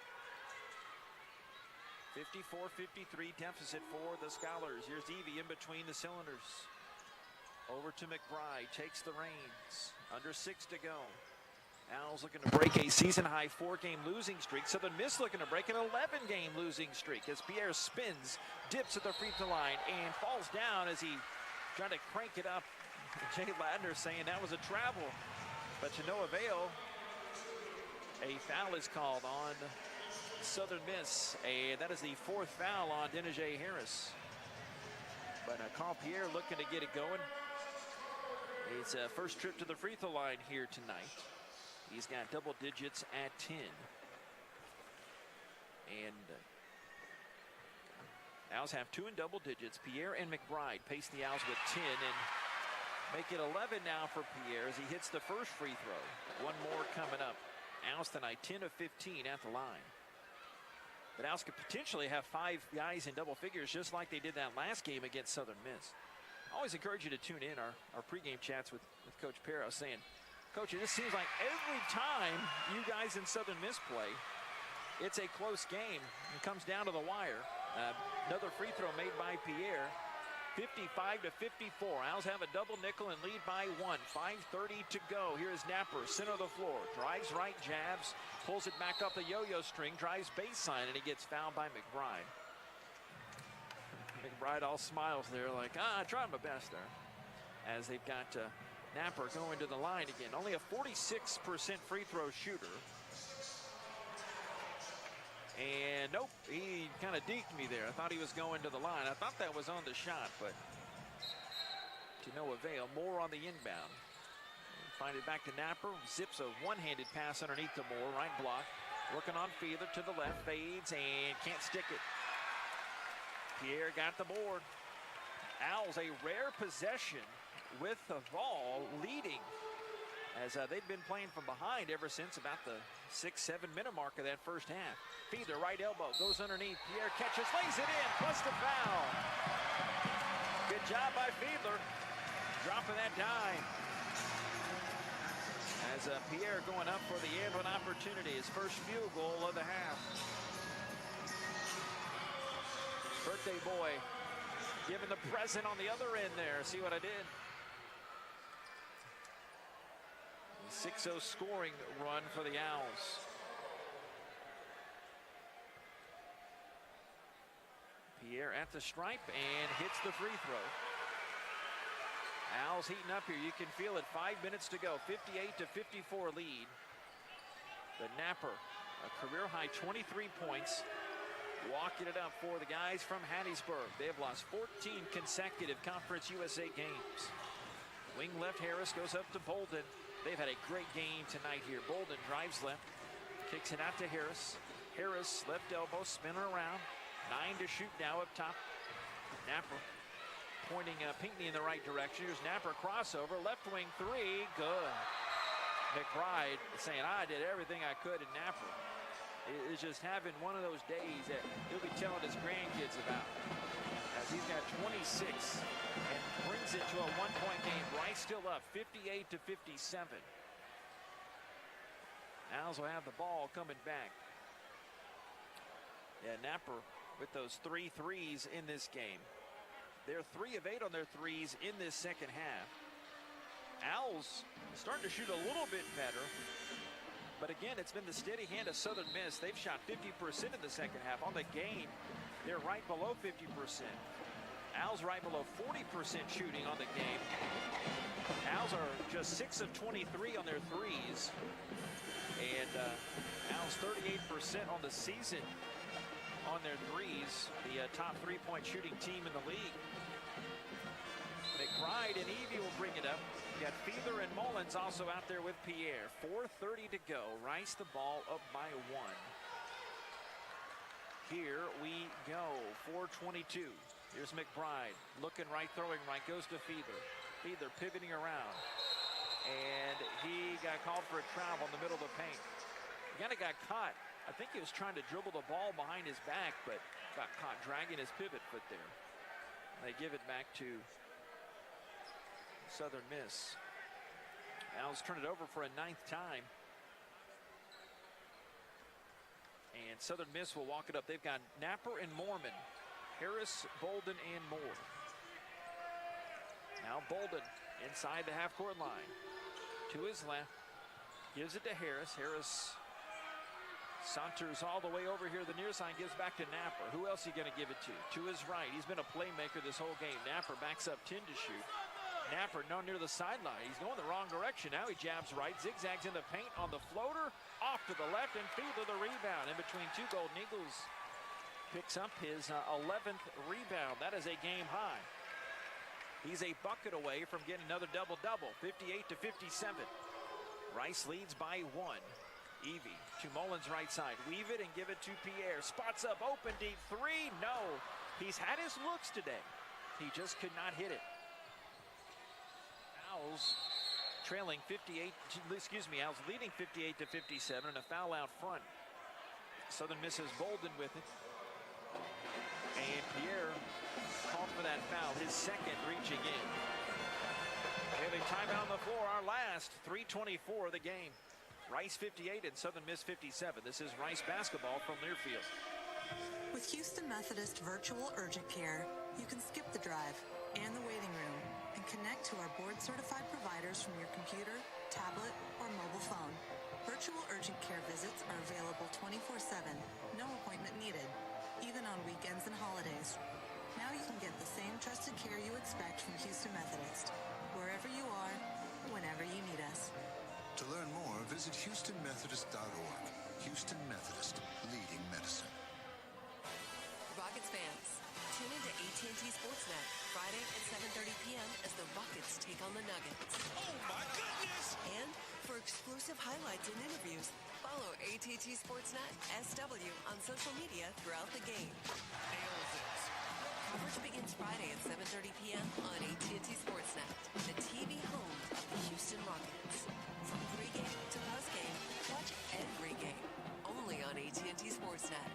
54-53 deficit for the Scholars. Here's Evie in between the cylinders. Over to McBride, takes the reins. Under 6 to go. Owls looking to break a season-high 4-game losing streak. Southern Miss looking to break an 11-game losing streak as Pierre spins, dips at the free throw line, and falls down as he tried to crank it up. Jay Ladner saying that was a travel, but to no avail. A foul is called on Southern Miss. That is the 4th foul on Denijay Harris. But Carl Pierre looking to get it going. It's a first trip to the free throw line here tonight. He's got double digits at 10. And Owls have 2 in double digits. Pierre and McBride pace the Owls with 10 and make it 11 now for Pierre as he hits the first free throw. One more coming up. Owls tonight 10 of 15 at the line. But Owls could potentially have 5 guys in double figures just like they did that last game against Southern Miss. I always encourage you to tune in our pregame chats with Coach Pero, saying, Coach, it just seems like every time you guys in Southern Miss play, it's a close game. It comes down to the wire. Another free throw made by Pierre. 55 to 54. Owls have a double nickel and lead by 1. 5:30 to go. Here is Napper, center of the floor. Drives right, jabs, pulls it back up the yo-yo string, drives baseline, and he gets fouled by McBride. McBride all smiles there like, I tried my best there. As they've got Napper going to the line again. Only a 46% free throw shooter. And nope, he kind of deked me there. I thought he was going to the line. I thought that was on the shot, but to no avail. Moore on the inbound. Find it back to Napper. Zips a one-handed pass underneath to Moore. Right block. Working on Fiedler to the left. Fades and can't stick it. Pierre got the board. Owls a rare possession with the ball leading, as they've been playing from behind ever since about the 6-7 minute mark of that first half. Fiedler, right elbow, goes underneath. Pierre catches, lays it in, plus the foul. Good job by Fiedler, dropping that dime. As Pierre going up for the end of an opportunity, his first field goal of the half. Birthday boy giving the present on the other end there. See what I did? 6-0 scoring run for the Owls. Pierre at the stripe and hits the free throw. Owls heating up here. You can feel it. 5 minutes to go. 58 to 54 lead. The Napper, a career high 23 points. Walking it up for the guys from Hattiesburg. They have lost 14 consecutive Conference USA games. Wing left Harris goes up to Bolden. They've had a great game tonight here. Bolden drives left, kicks it out to Harris. Harris left elbow, spinning around. 9 to shoot now up top. Napper pointing Pinckney in the right direction. Here's Napper crossover, left wing 3, good. McBride saying, I did everything I could, and Napper is just having one of those days that he'll be telling his grandkids about, as he's got 26 and brings it to a one-point game. Rice still up 58 to 57. Owls will have the ball coming back. Yeah, Napper with those 3 threes in this game. They're 3 of 8 on their threes in this second half. Owls starting to shoot a little bit better. But again, it's been the steady hand of Southern Miss. They've shot 50% in the second half. On the game, they're right below 50%. Owls right below 40% shooting on the game. Owls are just 6 of 23 on their threes. And Owls 38% on the season on their threes. The top 3-point shooting team in the league. McBride and Evie will bring it up. Got Fiedler and Mullins also out there with Pierre. 4:30 to go. Rice the ball up by 1. Here we go. 4:22. Here's McBride. Looking right, throwing right. Goes to Fiedler. Fiedler pivoting around. And he got called for a travel in the middle of the paint. He kind of got caught. I think he was trying to dribble the ball behind his back, but got caught dragging his pivot foot there. They give it back to Southern Miss. Owls turn it over for a 9th time. And Southern Miss will walk it up. They've got Napper and Moorman. Harris, Bolden, and Moore. Now Bolden inside the half-court line. To his left. Gives it to Harris. Harris saunters all the way over here. The near side gives back to Napper. Who else is he going to give it to? To his right. He's been a playmaker this whole game. Napper backs up 10 to shoot. Napper no near the sideline. He's going the wrong direction. Now he jabs right, zigzags in the paint on the floater, off to the left, and Fiedler the rebound in between 2 Golden Eagles. Picks up his 11th rebound. That is a game high. He's a bucket away from getting another double-double, 58 to 57. Rice leads by 1. Evie to Mullins right side. Weave it and give it to Pierre. Spots up, open deep, three. No. He's had his looks today. He just could not hit it. Owls trailing 58, Owls leading 58 to 57, and a foul out front. Southern Miss has Bolden with it. And Pierre called for that foul, his second reaching in. We have a timeout on the floor, our last, 3:24 of the game. Rice 58 and Southern Miss 57. This is Rice basketball from Learfield. With Houston Methodist Virtual Urgent Care, you can skip the drive and the waiting room and connect to our board-certified providers from your computer, tablet, or mobile phone. Virtual urgent care visits are available 24/7, no appointment needed, even on weekends and holidays. Now you can get the same trusted care you expect from Houston Methodist, wherever you are, whenever you need us. To learn more, visit HoustonMethodist.org. Houston Methodist, leading medicine. Rockets fans, tune into AT&T Sportsnet Friday at 7:30 p.m. as the Rockets take on the Nuggets. Oh my goodness! And for exclusive highlights and interviews, follow AT&T Sportsnet SW on social media throughout the game. Nails it. Coverage begins Friday at 7:30 p.m. on AT&T Sportsnet, the TV home of the Houston Rockets. From pregame to postgame, watch every game only on AT&T Sportsnet.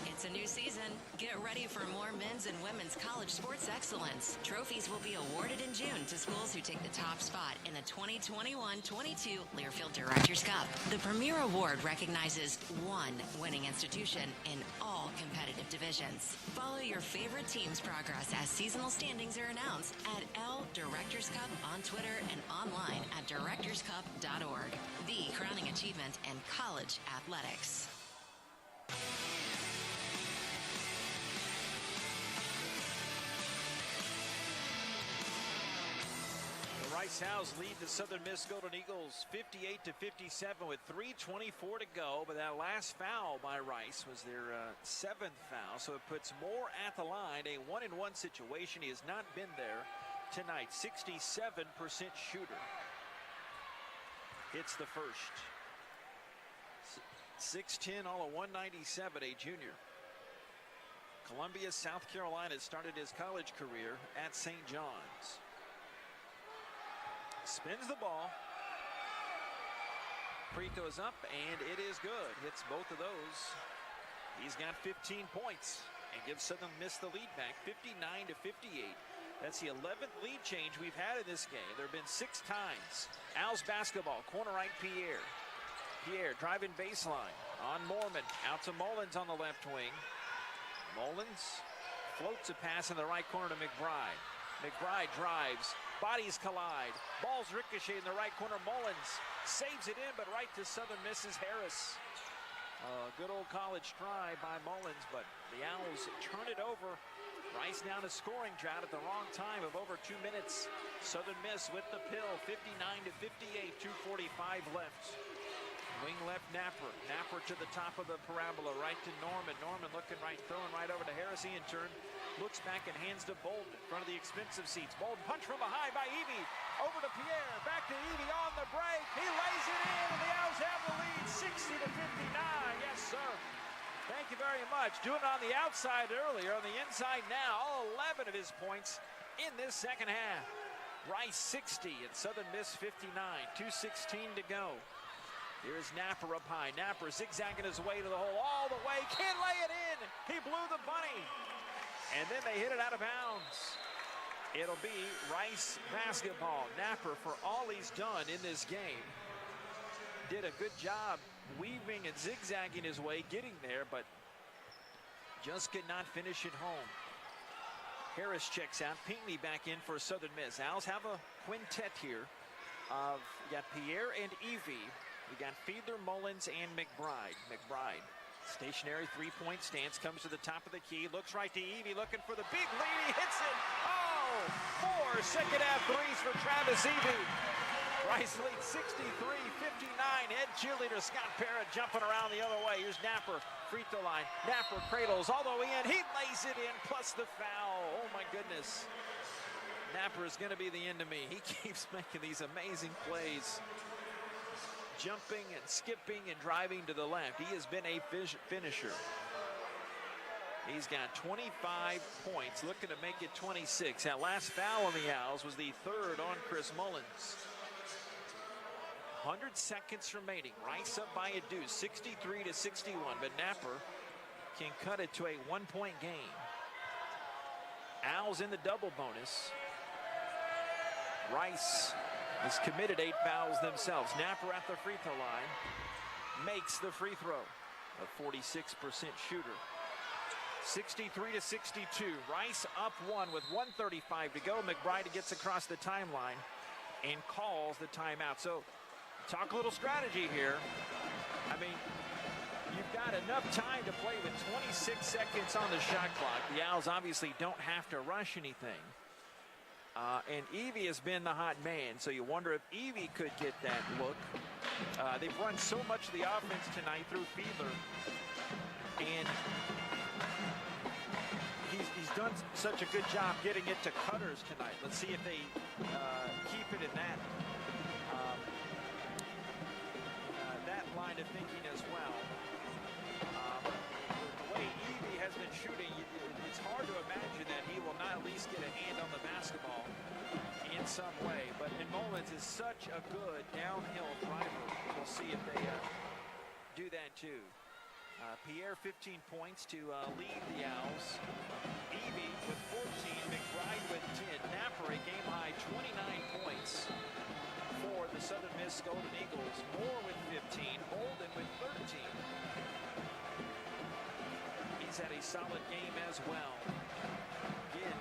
It's a new season. Get ready for more men's and women's college sports excellence. Trophies will be awarded in June to schools who take the top spot in the 2021-22 Learfield Directors Cup. The premier award recognizes one winning institution in all competitive divisions. Follow your favorite team's progress as seasonal standings are announced at L Directors Cup on Twitter and online at directorscup.org. The crowning achievement in college athletics. Rice Owls lead the Southern Miss Golden Eagles 58 to 57 with 3:24 to go, but that last foul by Rice was their seventh foul, so it puts Moore at the line, a 1-and-1 situation. He has not been there tonight. 67% shooter. Hits the first. 6'10", all of 197, a junior. Columbia, South Carolina, started his college career at St. John's. Spins the ball. Free throws up, and it is good. Hits both of those. He's got 15 points and gives Southern Miss the lead back, 59 to 58. That's the 11th lead change we've had in this game. There have been 6 times. Owls basketball, corner right, Pierre. Pierre driving baseline on Mormon. Out to Mullins on the left wing. Mullins floats a pass in the right corner to McBride. McBride drives. Bodies collide. Ball's ricochet in the right corner. Mullins saves it in, but right to Southern Miss's Harris. Good old college try by Mullins, but the Owls turn it over. Rice down a scoring drought at the wrong time of over 2 minutes. Southern Miss with the pill, 59 to 58, 2:45 left. Wing left Napper. Napper to the top of the parabola, right to Norman. Norman looking right, throwing right over to Harris. He in turn looks back and hands to Bolden in front of the expensive seats. Bolden punch from behind by Evie. Over to Pierre. Back to Evie on the break. He lays it in, and the Owls have the lead, 60 to 59. Yes, sir. Thank you very much. Doing it on the outside earlier, on the inside now. All 11 of his points in this second half. Rice 60 and Southern Miss 59. 2:16 to go. Here's Napper up high. Napper zigzagging his way to the hole all the way. Can't lay it in. He blew the bunny. And then they hit it out of bounds. It'll be Rice basketball. Napper, for all he's done in this game, did a good job weaving and zigzagging his way, getting there, but just could not finish it home. Harris checks out. Pinckney back in for Southern Miss. Owls have a quintet here of, you got Pierre and Evie. We got Fiedler, Mullins, and McBride. McBride, stationary three-point stance, comes to the top of the key, looks right to Evie, looking for the big lead. He hits it. Oh, 4 second-half threes for Travis Evie. Rice leads 63-59. Head cheerleader Scott Parrott jumping around the other way. Here's Napper, free throw line. Napper cradles all the way in. He lays it in, plus the foul. Oh, my goodness. Napper is going to be the end of me. He keeps making these amazing plays. jumping and skipping and driving to the left. He has been a finisher. He's got 25 points, looking to make it 26. That last foul on the Owls was the third on Chris Mullins. 100 seconds remaining. Rice up by a deuce, 63-61, but Napper can cut it to a 1-point game. Owls in the double bonus. Rice has committed 8 fouls themselves. Napper at the free throw line makes the free throw. A 46% shooter. 63-62. Rice up 1 with 1:35 to go. McBride gets across the timeline and calls the timeout. So talk a little strategy here. I mean, you've got enough time to play with 26 seconds on the shot clock. The Owls obviously don't have to rush anything. And Evie has been the hot man, so you wonder if Evie could get that look. They've run so much of the offense tonight through Fiedler. And he's done such a good job getting it to cutters tonight. Let's see if they keep it in that line of thinking as well. The way Evie has been shooting, it's hard to imagine that he will not at least get a hand on the basketball in some way. But Mullins is such a good downhill driver. We'll see if they do that too. Pierre 15 points to lead the Owls. Evie with 14, McBride with 10. Napper a game high 29 points for the Southern Miss Golden Eagles. Moore with 15, Holden with 13. He's had a solid game as well. Again,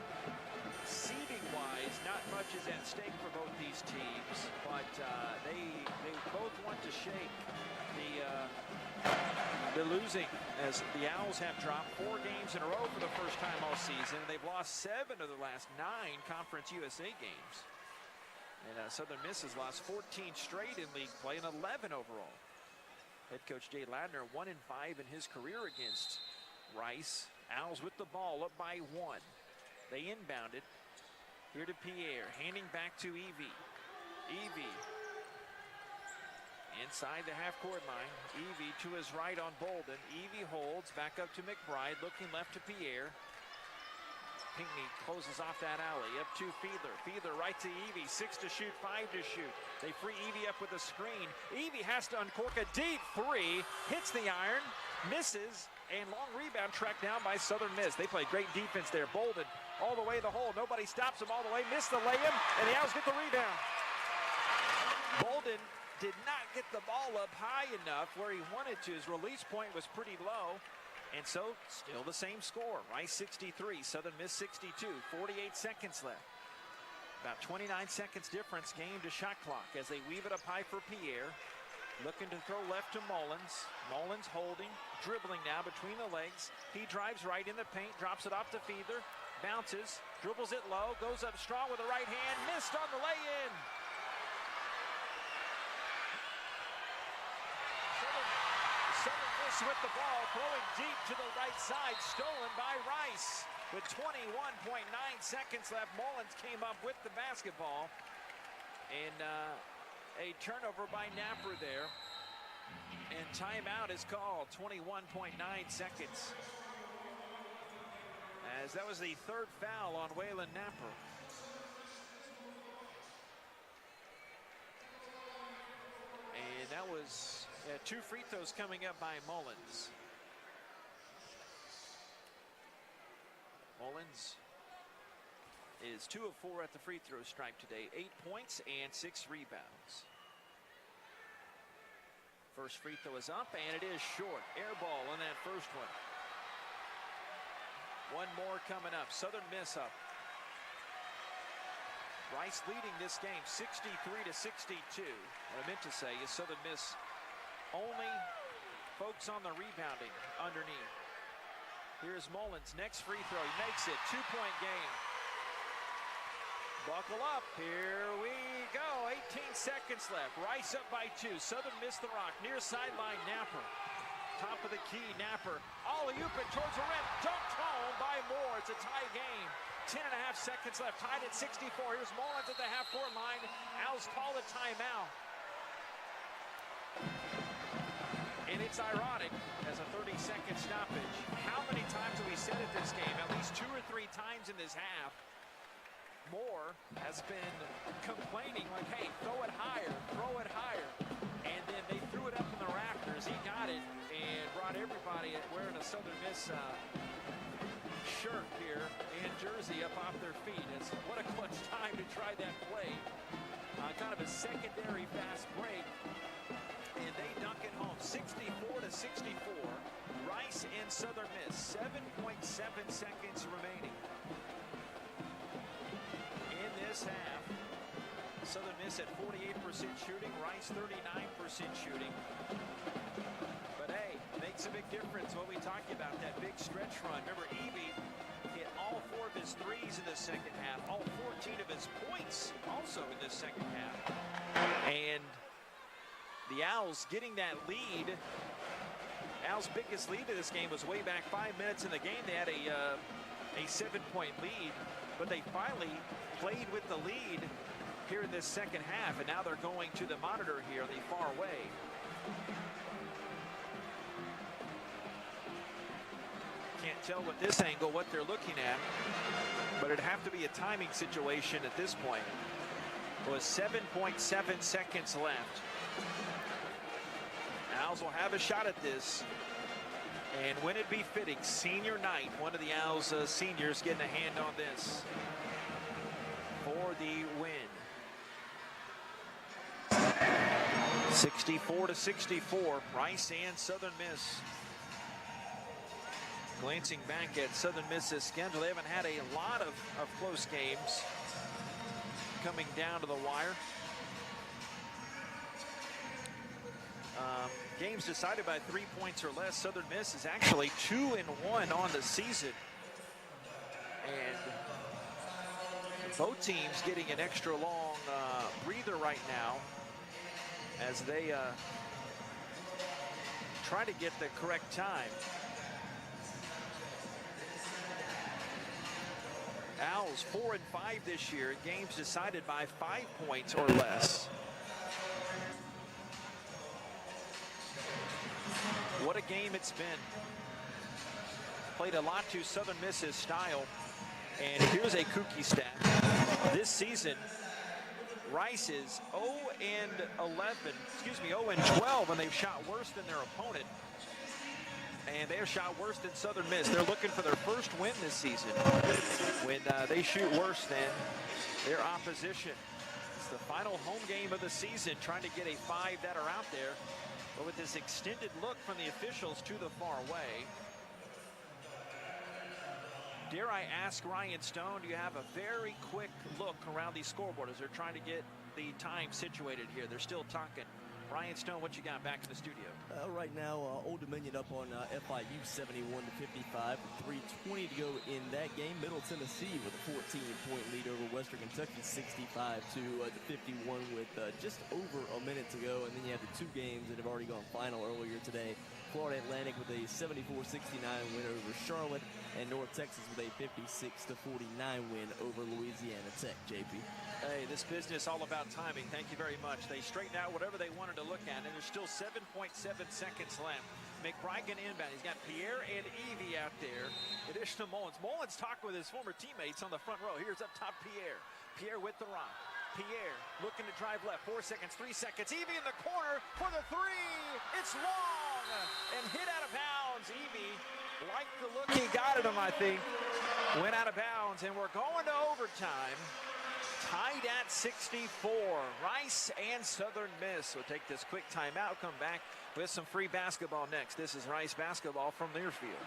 seeding-wise, not much is at stake for both these teams, but they both want to shake the losing, as the Owls have dropped 4 games in a row for the first time all season. They've lost 7 of the last 9 Conference USA games. And Southern Miss has lost 14 straight in league play and 11 overall. Head coach Jay Ladner 1-5 in his career against Rice. Owls with the ball up by 1. They inbound it. Here to Pierre, handing back to Evie. Evie inside the half-court line. Evie to his right on Bolden. Evie holds back up to McBride, looking left to Pierre. Pinckney closes off that alley. Up to Fiedler. Fiedler right to Evie. 6 to shoot, 5 to shoot. They free Evie up with a screen. Evie has to uncork a deep 3. Hits the iron. Misses. And long rebound tracked down by Southern Miss. They play great defense there. Bolden all the way to the hole. Nobody stops him all the way. Missed the lay-in. And the Owls get the rebound. Bolden did not get the ball up high enough where he wanted to. His release point was pretty low. And so, still the same score. Rice 63, Southern Miss 62. 48 seconds left. About 29 seconds difference, game to shot clock as they weave it up high for Pierre. Looking to throw left to Mullins. Mullins holding, dribbling now between the legs. He drives right in the paint, drops it off to Fiedler. Bounces, dribbles it low, goes up strong with the right hand. Missed on the lay-in. Southern Miss with the ball, throwing deep to the right side, stolen by Rice. With 21.9 seconds left, Mullins came up with the basketball. And a turnover by Napper there. And timeout is called, 21.9 seconds. As that was the 3rd foul on Waylon Napper. And that was 2 free throws coming up by Mullins. Mullins is 2 of 4 at the free throw stripe today. 8 points and 6 rebounds. First free throw is up, and it is short. Air ball on that first one. One more coming up. Southern Miss up. Rice leading this game 63-62. What I meant to say is Southern Miss only folks on the rebounding underneath. Here's Mullins, next free throw. He makes it, 2-point game. Buckle up, here we go. 18 seconds left. Rice up by 2. Southern Miss the rock, near sideline Napper. Top of the key, Napper. Alley-oop it towards the rim. Dunked home by Moore. It's a tie game. 10.5 seconds left, tied at 64. Here's Mullins at the half-court line. Owls call a timeout. it's ironic, as a 30-second stoppage, how many times have we said at this game? At least 2 or 3 times in this half. Moore has been complaining like, hey, throw it higher. And then they threw it up in the rafters. He got it and brought everybody wearing a Southern Miss shirt here and jersey up off their feet. What a clutch time to try that play. Kind of a secondary fast break. And they dunk it home, 64-64. Rice and Southern Miss, 7.7 seconds remaining in this half. Southern Miss at 48% shooting, Rice 39% shooting. But hey, makes a big difference. What we talked about, that big stretch run. Remember, Evie hit all 4 of his threes in the second half, all 14 of his points also in this second half. And the Owls getting that lead. Owls' biggest lead of this game was way back 5 minutes in the game. They had a 7-point lead, but they finally played with the lead here in this second half, and now they're going to the monitor here, the far way. Can't tell with this angle what they're looking at, but it'd have to be a timing situation at this point. It was 7.7 seconds left. Owls will have a shot at this, and when it be fitting, senior night, one of the Owls seniors getting a hand on this for the win. 64-64, Rice and Southern Miss. Glancing back at Southern Miss's schedule, they haven't had a lot of close games coming down to the wire. Games decided by 3 points or less. Southern Miss is actually 2-1 on the season. And both teams getting an extra long breather right now as they try to get the correct time. Owls 4-5 this year. Games decided by 5 points or less. What a game it's been. Played a lot to Southern Miss's style. And here's a kooky stat. This season, Rice is 0-12, and they've shot worse than their opponent. And they have shot worse than Southern Miss. They're looking for their first win this season when they shoot worse than their opposition. It's the final home game of the season, trying to get a 5 that are out there. But with this extended look from the officials to the far way, dare I ask Ryan Stone, do you have a very quick look around the scoreboard as they're trying to get the time situated here? They're still talking. Ryan Stone, what you got back in the studio? Right now, Old Dominion up on FIU 71-55. 3:20 to go in that game. Middle Tennessee with a 14-point lead over Western Kentucky, 65-51 with just over a minute to go. And then you have the 2 games that have already gone final earlier today. Florida Atlantic with a 74-69 win over Charlotte, and North Texas with a 56-49 win over Louisiana Tech. JP. Hey, this business all about timing. Thank you very much. They straightened out whatever they wanted to look at, and there's still 7.7 seconds left. McBride inbound. He's got Pierre and Evie out there. Additional Mullins. Mullins talked with his former teammates on the front row. Here's up top Pierre. Pierre with the rock. Pierre looking to drive left. 4 seconds, 3 seconds. Evie in the corner for the 3. It's long and hit out of bounds. Evie liked the look he got at him, I think. Went out of bounds, and we're going to overtime. Tied at 64. Rice and Southern Miss will take this quick timeout. Come back with some free basketball next. This is Rice basketball from Learfield.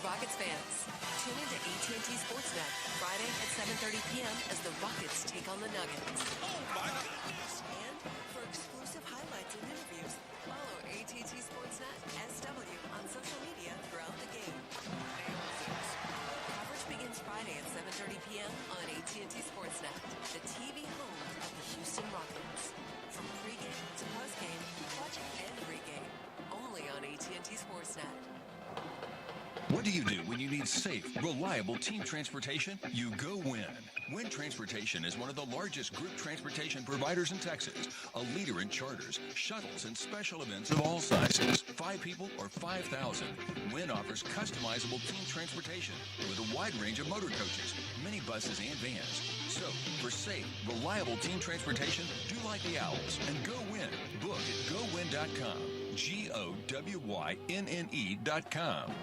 Rockets fans, tune into AT&T Sportsnet Friday at 7:30 p.m. as the Rockets take on the Nuggets. Oh my goodness! And for exclusive highlights and interviews, follow AT&T Sportsnet SW on social media throughout the game. Coverage begins Friday at 7:30 p.m. on AT&T Sportsnet, the TV home of the Houston Rockets. From pregame to postgame, watch every game only on AT&T Sportsnet. What do you do when you need safe, reliable team transportation? You go Win. Win Transportation is one of the largest group transportation providers in Texas, a leader in charters, shuttles, and special events of all sizes. 5 people or 5,000. Win offers customizable team transportation with a wide range of motor coaches, minibuses, and vans. So, for safe, reliable team transportation, do like the Owls and go Win. Book at GoWin.com. GOWYNNE.com.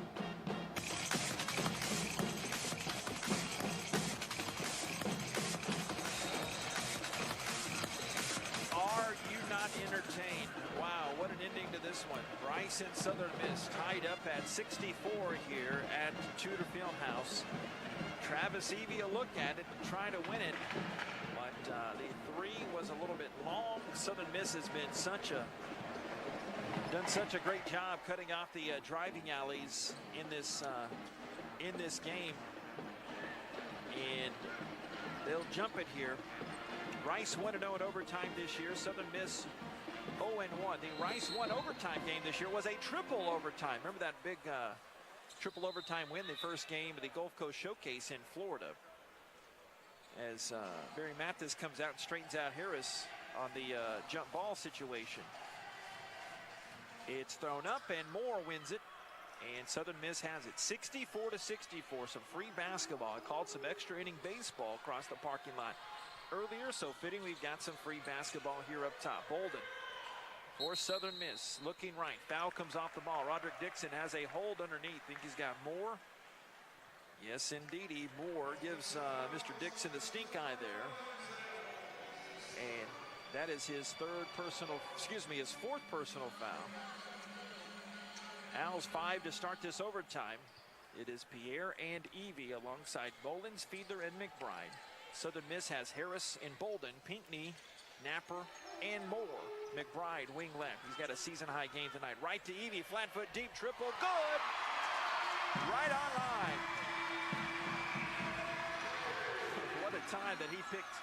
Are you not entertained? Wow, what an ending to this one. Rice and Southern Miss tied up at 64 here at Tudor Fieldhouse. Travis Evie a look at it, trying to win it, but the three was a little bit long. Southern Miss has been done such a great job cutting off the driving alleys in this game, and they'll jump it here. Rice 1-0 in overtime this year. Southern Miss 0-1. The Rice 1 overtime game this year was a triple overtime. Remember that big triple overtime win, the first game of the Gulf Coast Showcase in Florida, as Barry Mathis comes out and straightens out Harris on the jump ball situation. It's thrown up and Moore wins it, and Southern Miss has it 64-64. Some free basketball. I called some extra inning baseball across the parking lot earlier, so fitting we've got some free basketball here up top. Bolden for Southern Miss, looking right. Foul comes off the ball. Roderick Dixon has a hold underneath. Think he's got Moore? Yes, indeedy. Moore gives Mr. Dixon the stink eye there. And that is his fourth personal foul. Owls 5 to start this overtime. It is Pierre and Evie alongside Bolins, Fiedler, and McBride. Southern Miss has Harris and Bolden, Pinckney, Napper, and Moore. McBride, wing left. He's got a season-high game tonight. Right to Evie, flat foot deep, triple, good! Right on line. What a time that he picked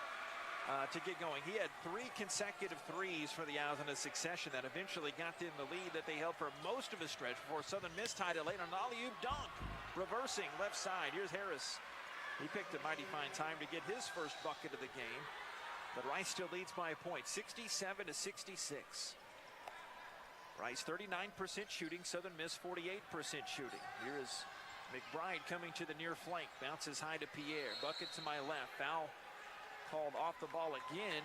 to get going. He had 3 consecutive threes for the Owls in a succession that eventually got them the lead that they held for most of a stretch before Southern Miss tied it late on an alley-oop dunk. Reversing left side. Here's Harris. He picked a mighty fine time to get his first bucket of the game. But Rice still leads by a point, 67-66. Rice 39% shooting, Southern Miss 48% shooting. Here is McBride coming to the near flank. Bounces high to Pierre. Bucket to my left. Foul called off the ball again.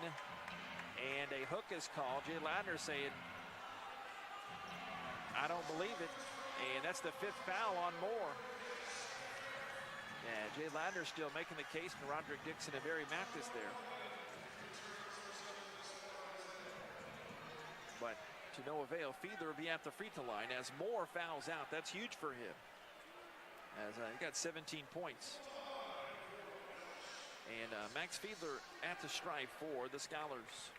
And a hook is called. Jay Ladner saying, I don't believe it. And that's the 5th foul on Moore. Yeah, Jay Ladner still making the case to Roderick Dixon and Barry Mathis there. But to no avail. Fiedler will be at the free throw line as Moore fouls out. That's huge for him, as he got 17 points. And Max Fiedler at the stripe for the Scholars.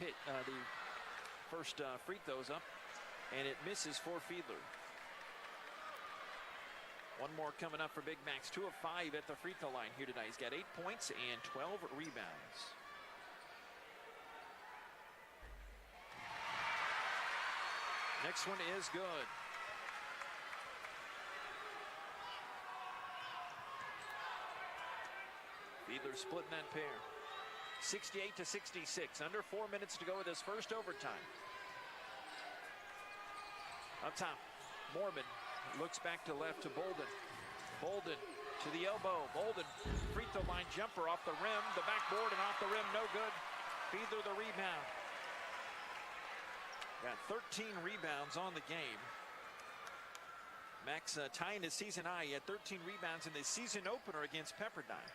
Pitt, the first free throw's up, and it misses for Fiedler. One more coming up for Big Max. 2 of 5 at the free throw line here tonight. He's got 8 points and 12 rebounds. Next one is good. Fiedler splitting that pair. 68-66. Under 4 minutes to go with this first overtime. Up top, Mormon looks back to left to Bolden. Bolden to the elbow. Bolden, free throw line jumper off the rim. The backboard and off the rim, no good. Fiedler the rebound. Got 13 rebounds on the game. Max tying his season high. He had 13 rebounds in the season opener against Pepperdine.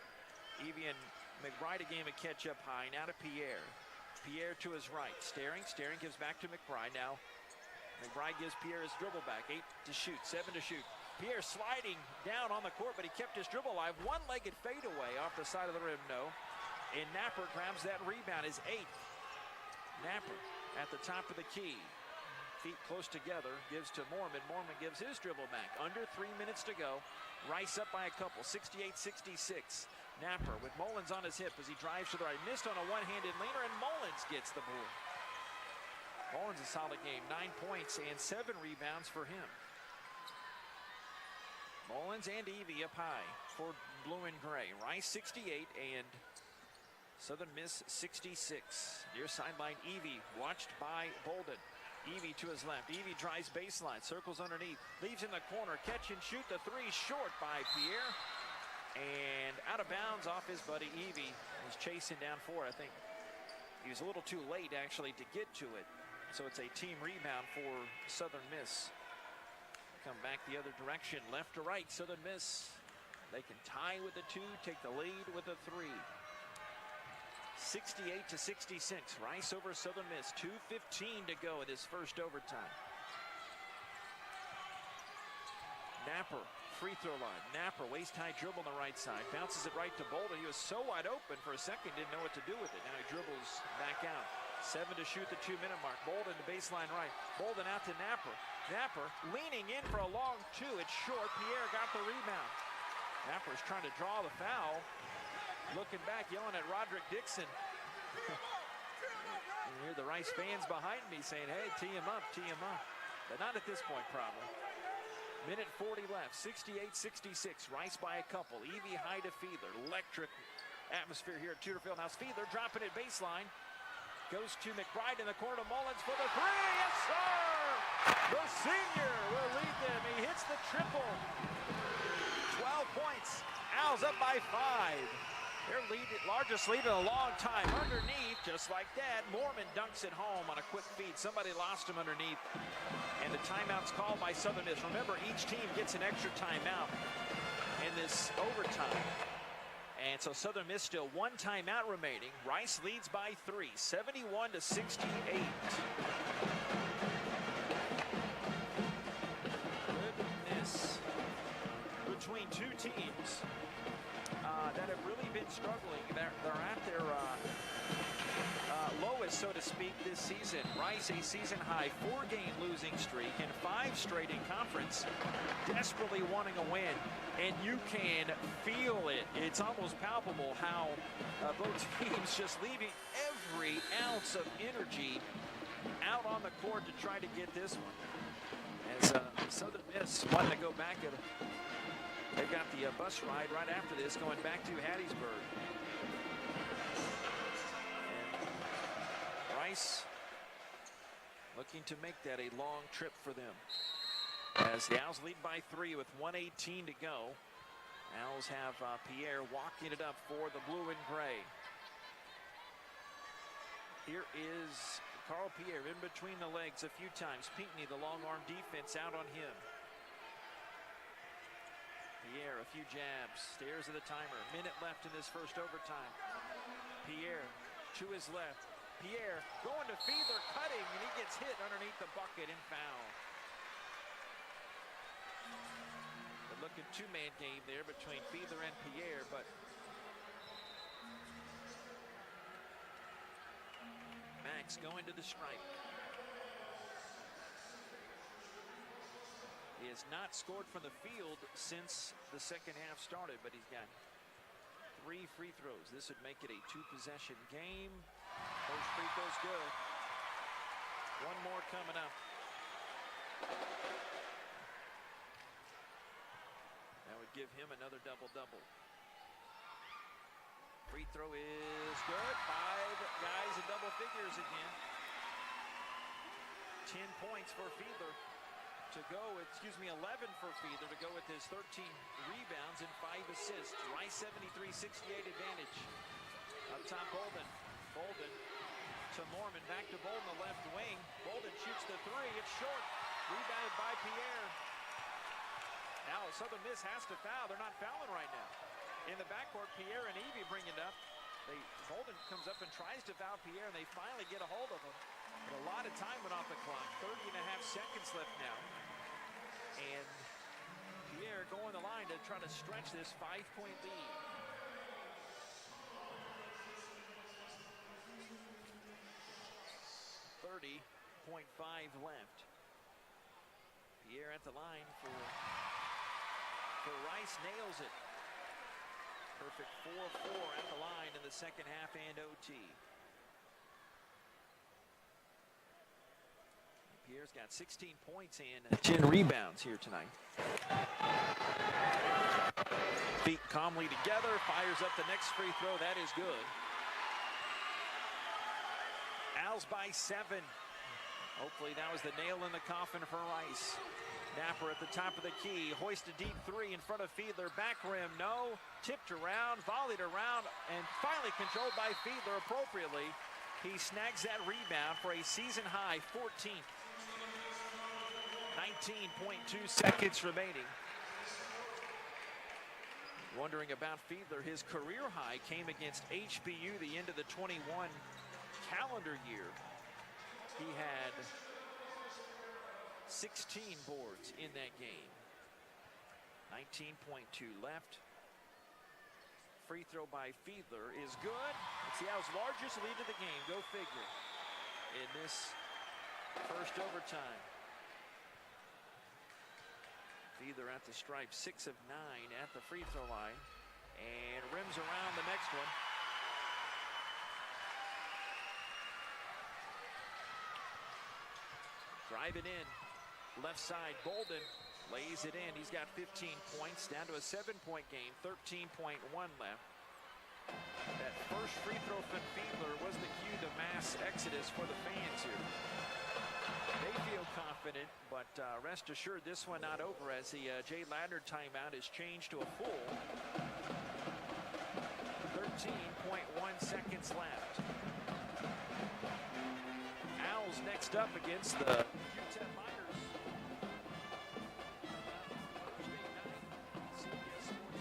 Evie and McBride a game of catch-up high. Now to Pierre. Pierre to his right. Staring gives back to McBride. Now McBride gives Pierre his dribble back. 8 to shoot, 7 to shoot. Pierre sliding down on the court, but he kept his dribble alive. One-legged fadeaway off the side of the rim, no. And Napper grabs that rebound, his 8th. Napper at the top of the key. Feet close together, gives to Mormon. Mormon gives his dribble back. Under 3 minutes to go. Rice up by a couple, 68-66. Napper with Mullins on his hip as he drives to the right. Missed on a one-handed leaner, and Mullins gets the board. Mullins a solid game, 9 points and 7 rebounds for him. Mullins and Evie up high for blue and gray. Rice 68 and Southern Miss 66. Near sideline, Evie watched by Bolden. Evie to his left. Evie drives baseline, circles underneath, leaves in the corner, catch and shoot. The three short by Pierre. And out of bounds off his buddy Evie. Was chasing down 4. I think he was a little too late actually to get to it. So it's a team rebound for Southern Miss. Come back the other direction, left to right. Southern Miss, they can tie with the 2, take the lead with a 3. 68 to 66. Rice over Southern Miss. 2:15 to go in this first overtime. Napper, free throw line. Napper, waist-high dribble on the right side. Bounces it right to Bolden. He was so wide open for a second, didn't know what to do with it. Now he dribbles back out. 7 to shoot the 2-minute mark. Bolden to baseline right. Bolden out to Napper. Napper leaning in for a long 2. It's short. Pierre got the rebound. Napper's trying to draw the foul. Looking back, yelling at Roderick Dixon. You hear the Rice fans behind me saying, hey, tee him up, tee him up. But not at this point, probably. Minute 40 left, 68-66. Rice by a couple. Evie high to Fiedler. Electric atmosphere here at Tudor Fieldhouse. Fiedler dropping it baseline. Goes to McBride in the corner to Mullins for the 3. Yes, sir! The senior will lead them. He hits the triple. 12 points. Owls up by 5. Their lead, largest lead in a long time. Underneath, just like that, Mormon dunks it home on a quick feed. Somebody lost him underneath. And the timeout's called by Southern Miss. Remember, each team gets an extra timeout in this overtime. And so Southern Miss still 1 timeout remaining. Rice leads by 3, 71 to 68. Goodness. Between 2 teams that have really been struggling. They're at their lowest, so to speak, this season. Rice, a season-high 4-game losing streak and 5 straight in conference, desperately wanting a win. And you can feel it. It's almost palpable how both teams just leaving every ounce of energy out on the court to try to get this one. As Southern Miss wanting to go back at they've got the bus ride right after this going back to Hattiesburg. And Rice looking to make that a long trip for them. As the Owls lead by 3 with 1:18 to go. Owls have Pierre walking it up for the blue and gray. Here is Carl Pierre in between the legs a few times. Pinckney, the long arm defense out on him. Pierre, a few jabs, stares at the timer. A minute left in this first overtime. Pierre to his left. Pierre going to Fiedler, cutting, and he gets hit underneath the bucket and foul. Good looking 2-man game there between Fiedler and Pierre, but Max going to the stripe. He has not scored from the field since the second half started, but he's got 3 free throws. This would make it a 2-possession game. First free throw's good. 1 more coming up. That would give him another double-double. Free throw is good. 5 guys in double figures again. 10 points for Fiedler. To go, 11 for Fiedler to go with his 13 rebounds and 5 assists. Rice 73-68 advantage. Up top, Bolden. Bolden to Mormon. Back to Bolden, the left wing. Bolden shoots the 3. It's short. Rebounded by Pierre. Now Southern Miss has to foul. They're not fouling right now. In the backcourt, Pierre and Evie bring it up. Bolden comes up and tries to foul Pierre, and they finally get a hold of him. But a lot of time went off the clock. 30.5 seconds left now. And Pierre going the line to try to stretch this 5-point lead. .5 left. Pierre at the line for Rice, nails it. Perfect 4-4 at the line in the second half and OT. here. He's got 16 points and 10 rebounds here tonight. Feet calmly together, fires up the next free throw. That is good. Owls by 7. Hopefully that was the nail in the coffin for Rice. Napper at the top of the key, hoist a deep three in front of Fiedler. Back rim, no. Tipped around, volleyed around, and finally controlled by Fiedler appropriately. He snags that rebound for a season-high 14. 19.2 seconds remaining. Wondering about Fiedler. His career high came against HBU the end of the 21 calendar year. He had 16 boards in that game. 19.2 left. Free throw by Fiedler is good. It's the Owls' largest lead of the game. Go figure. In this first overtime. Fiedler at the stripe, 6 of 9 at the free throw line. And rims around the next one. Driving in, left side, Bolden lays it in. He's got 15 points, down to a 7-point game, 13.1 left. That first free throw from Fiedler was the cue to mass exodus for the fans here. They feel confident, but rest assured this one not over as the Jay Ladner timeout is changed to a full. 13.1 seconds left. Owls next up against the UTEP Miners. Thursday night, CBS Sports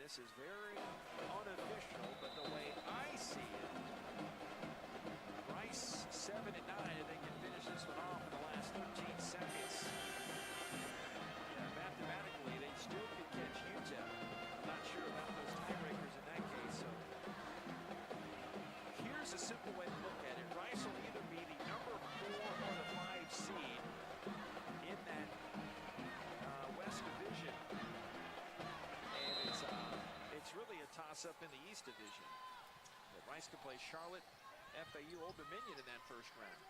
This is very unofficial, but the way I see it, Rice 7 and 9, and they can finish this one off in the last 13 seconds. Yeah, mathematically, they still could catch UTEP. I'm not sure about those tiebreakers in that case. So here's a simple way to look at it. Rice will either be the number 4 or the 5 seed in that West Division. It's really a toss-up in the East Division. But Rice can play Charlotte, FAU, Old Dominion in that first round.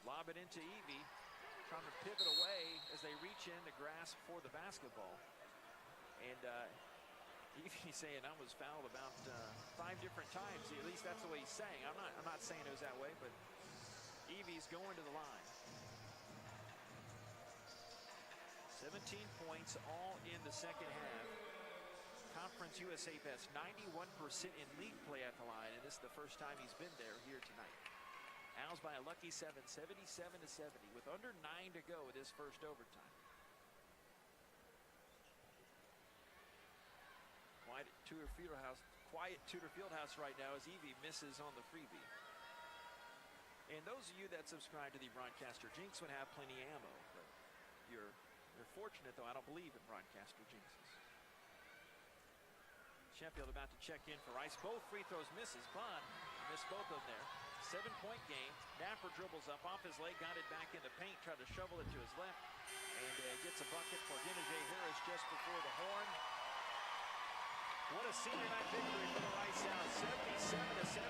Lob it into Evie, trying to pivot away as they reach in to grasp for the basketball. And Evie saying I was fouled about 5 different times. At least that's the way he's saying. I'm not saying it was that way, but Evie's going to the line. 17 points all in the second half. Conference USA best, 91% in league play at the line, and this is the first time he's been there here tonight. Owls by a lucky 7, 77-70, with under 9 to go in this first overtime. Quiet Tudor Fieldhouse right now as Evie misses on the freebie. And those of you that subscribe to the Broadcaster Jinx would have plenty of ammo, but you're fortunate, though. I don't believe in Broadcaster Jinxes. Sheffield about to check in for Rice. Both free throws misses. Bond missed both of them there. 7-point game. Napper dribbles up off his leg, got it back in the paint, tried to shovel it to his left, and gets a bucket for Denijay Harris just before the horn. What a senior night victory for the Rice Owls. 77-72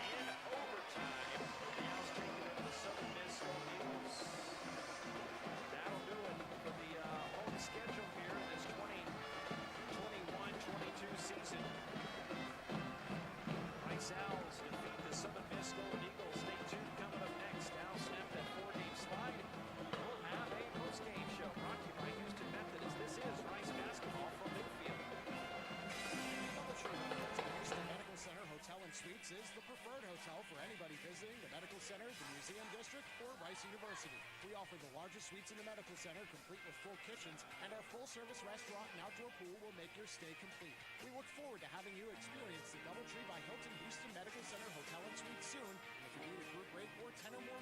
in overtime. The Owls take it over the Southern Miss Golden Eagles. That'll do it for the home schedule here in this 2021-22 season. Rice Owls defeat the Southern Miss Golden Eagles. Stay tuned. Coming up next, Owls snap that 4-game slide. We'll have a post-game show brought to you by Houston Methodist. This is Rice basketball from Newfield. Houston Medical Center Hotel and Suites is the preferred hotel for anybody visiting the Medical Center, the Museum District, or Rice University. We offer the largest suites in the medical center, complete with full kitchens, and our full-service restaurant and outdoor pool will make your stay complete. We look forward to having you experience the DoubleTree by Hilton Houston Medical Center Hotel and Suites soon. And if you need a group rate or 10 or more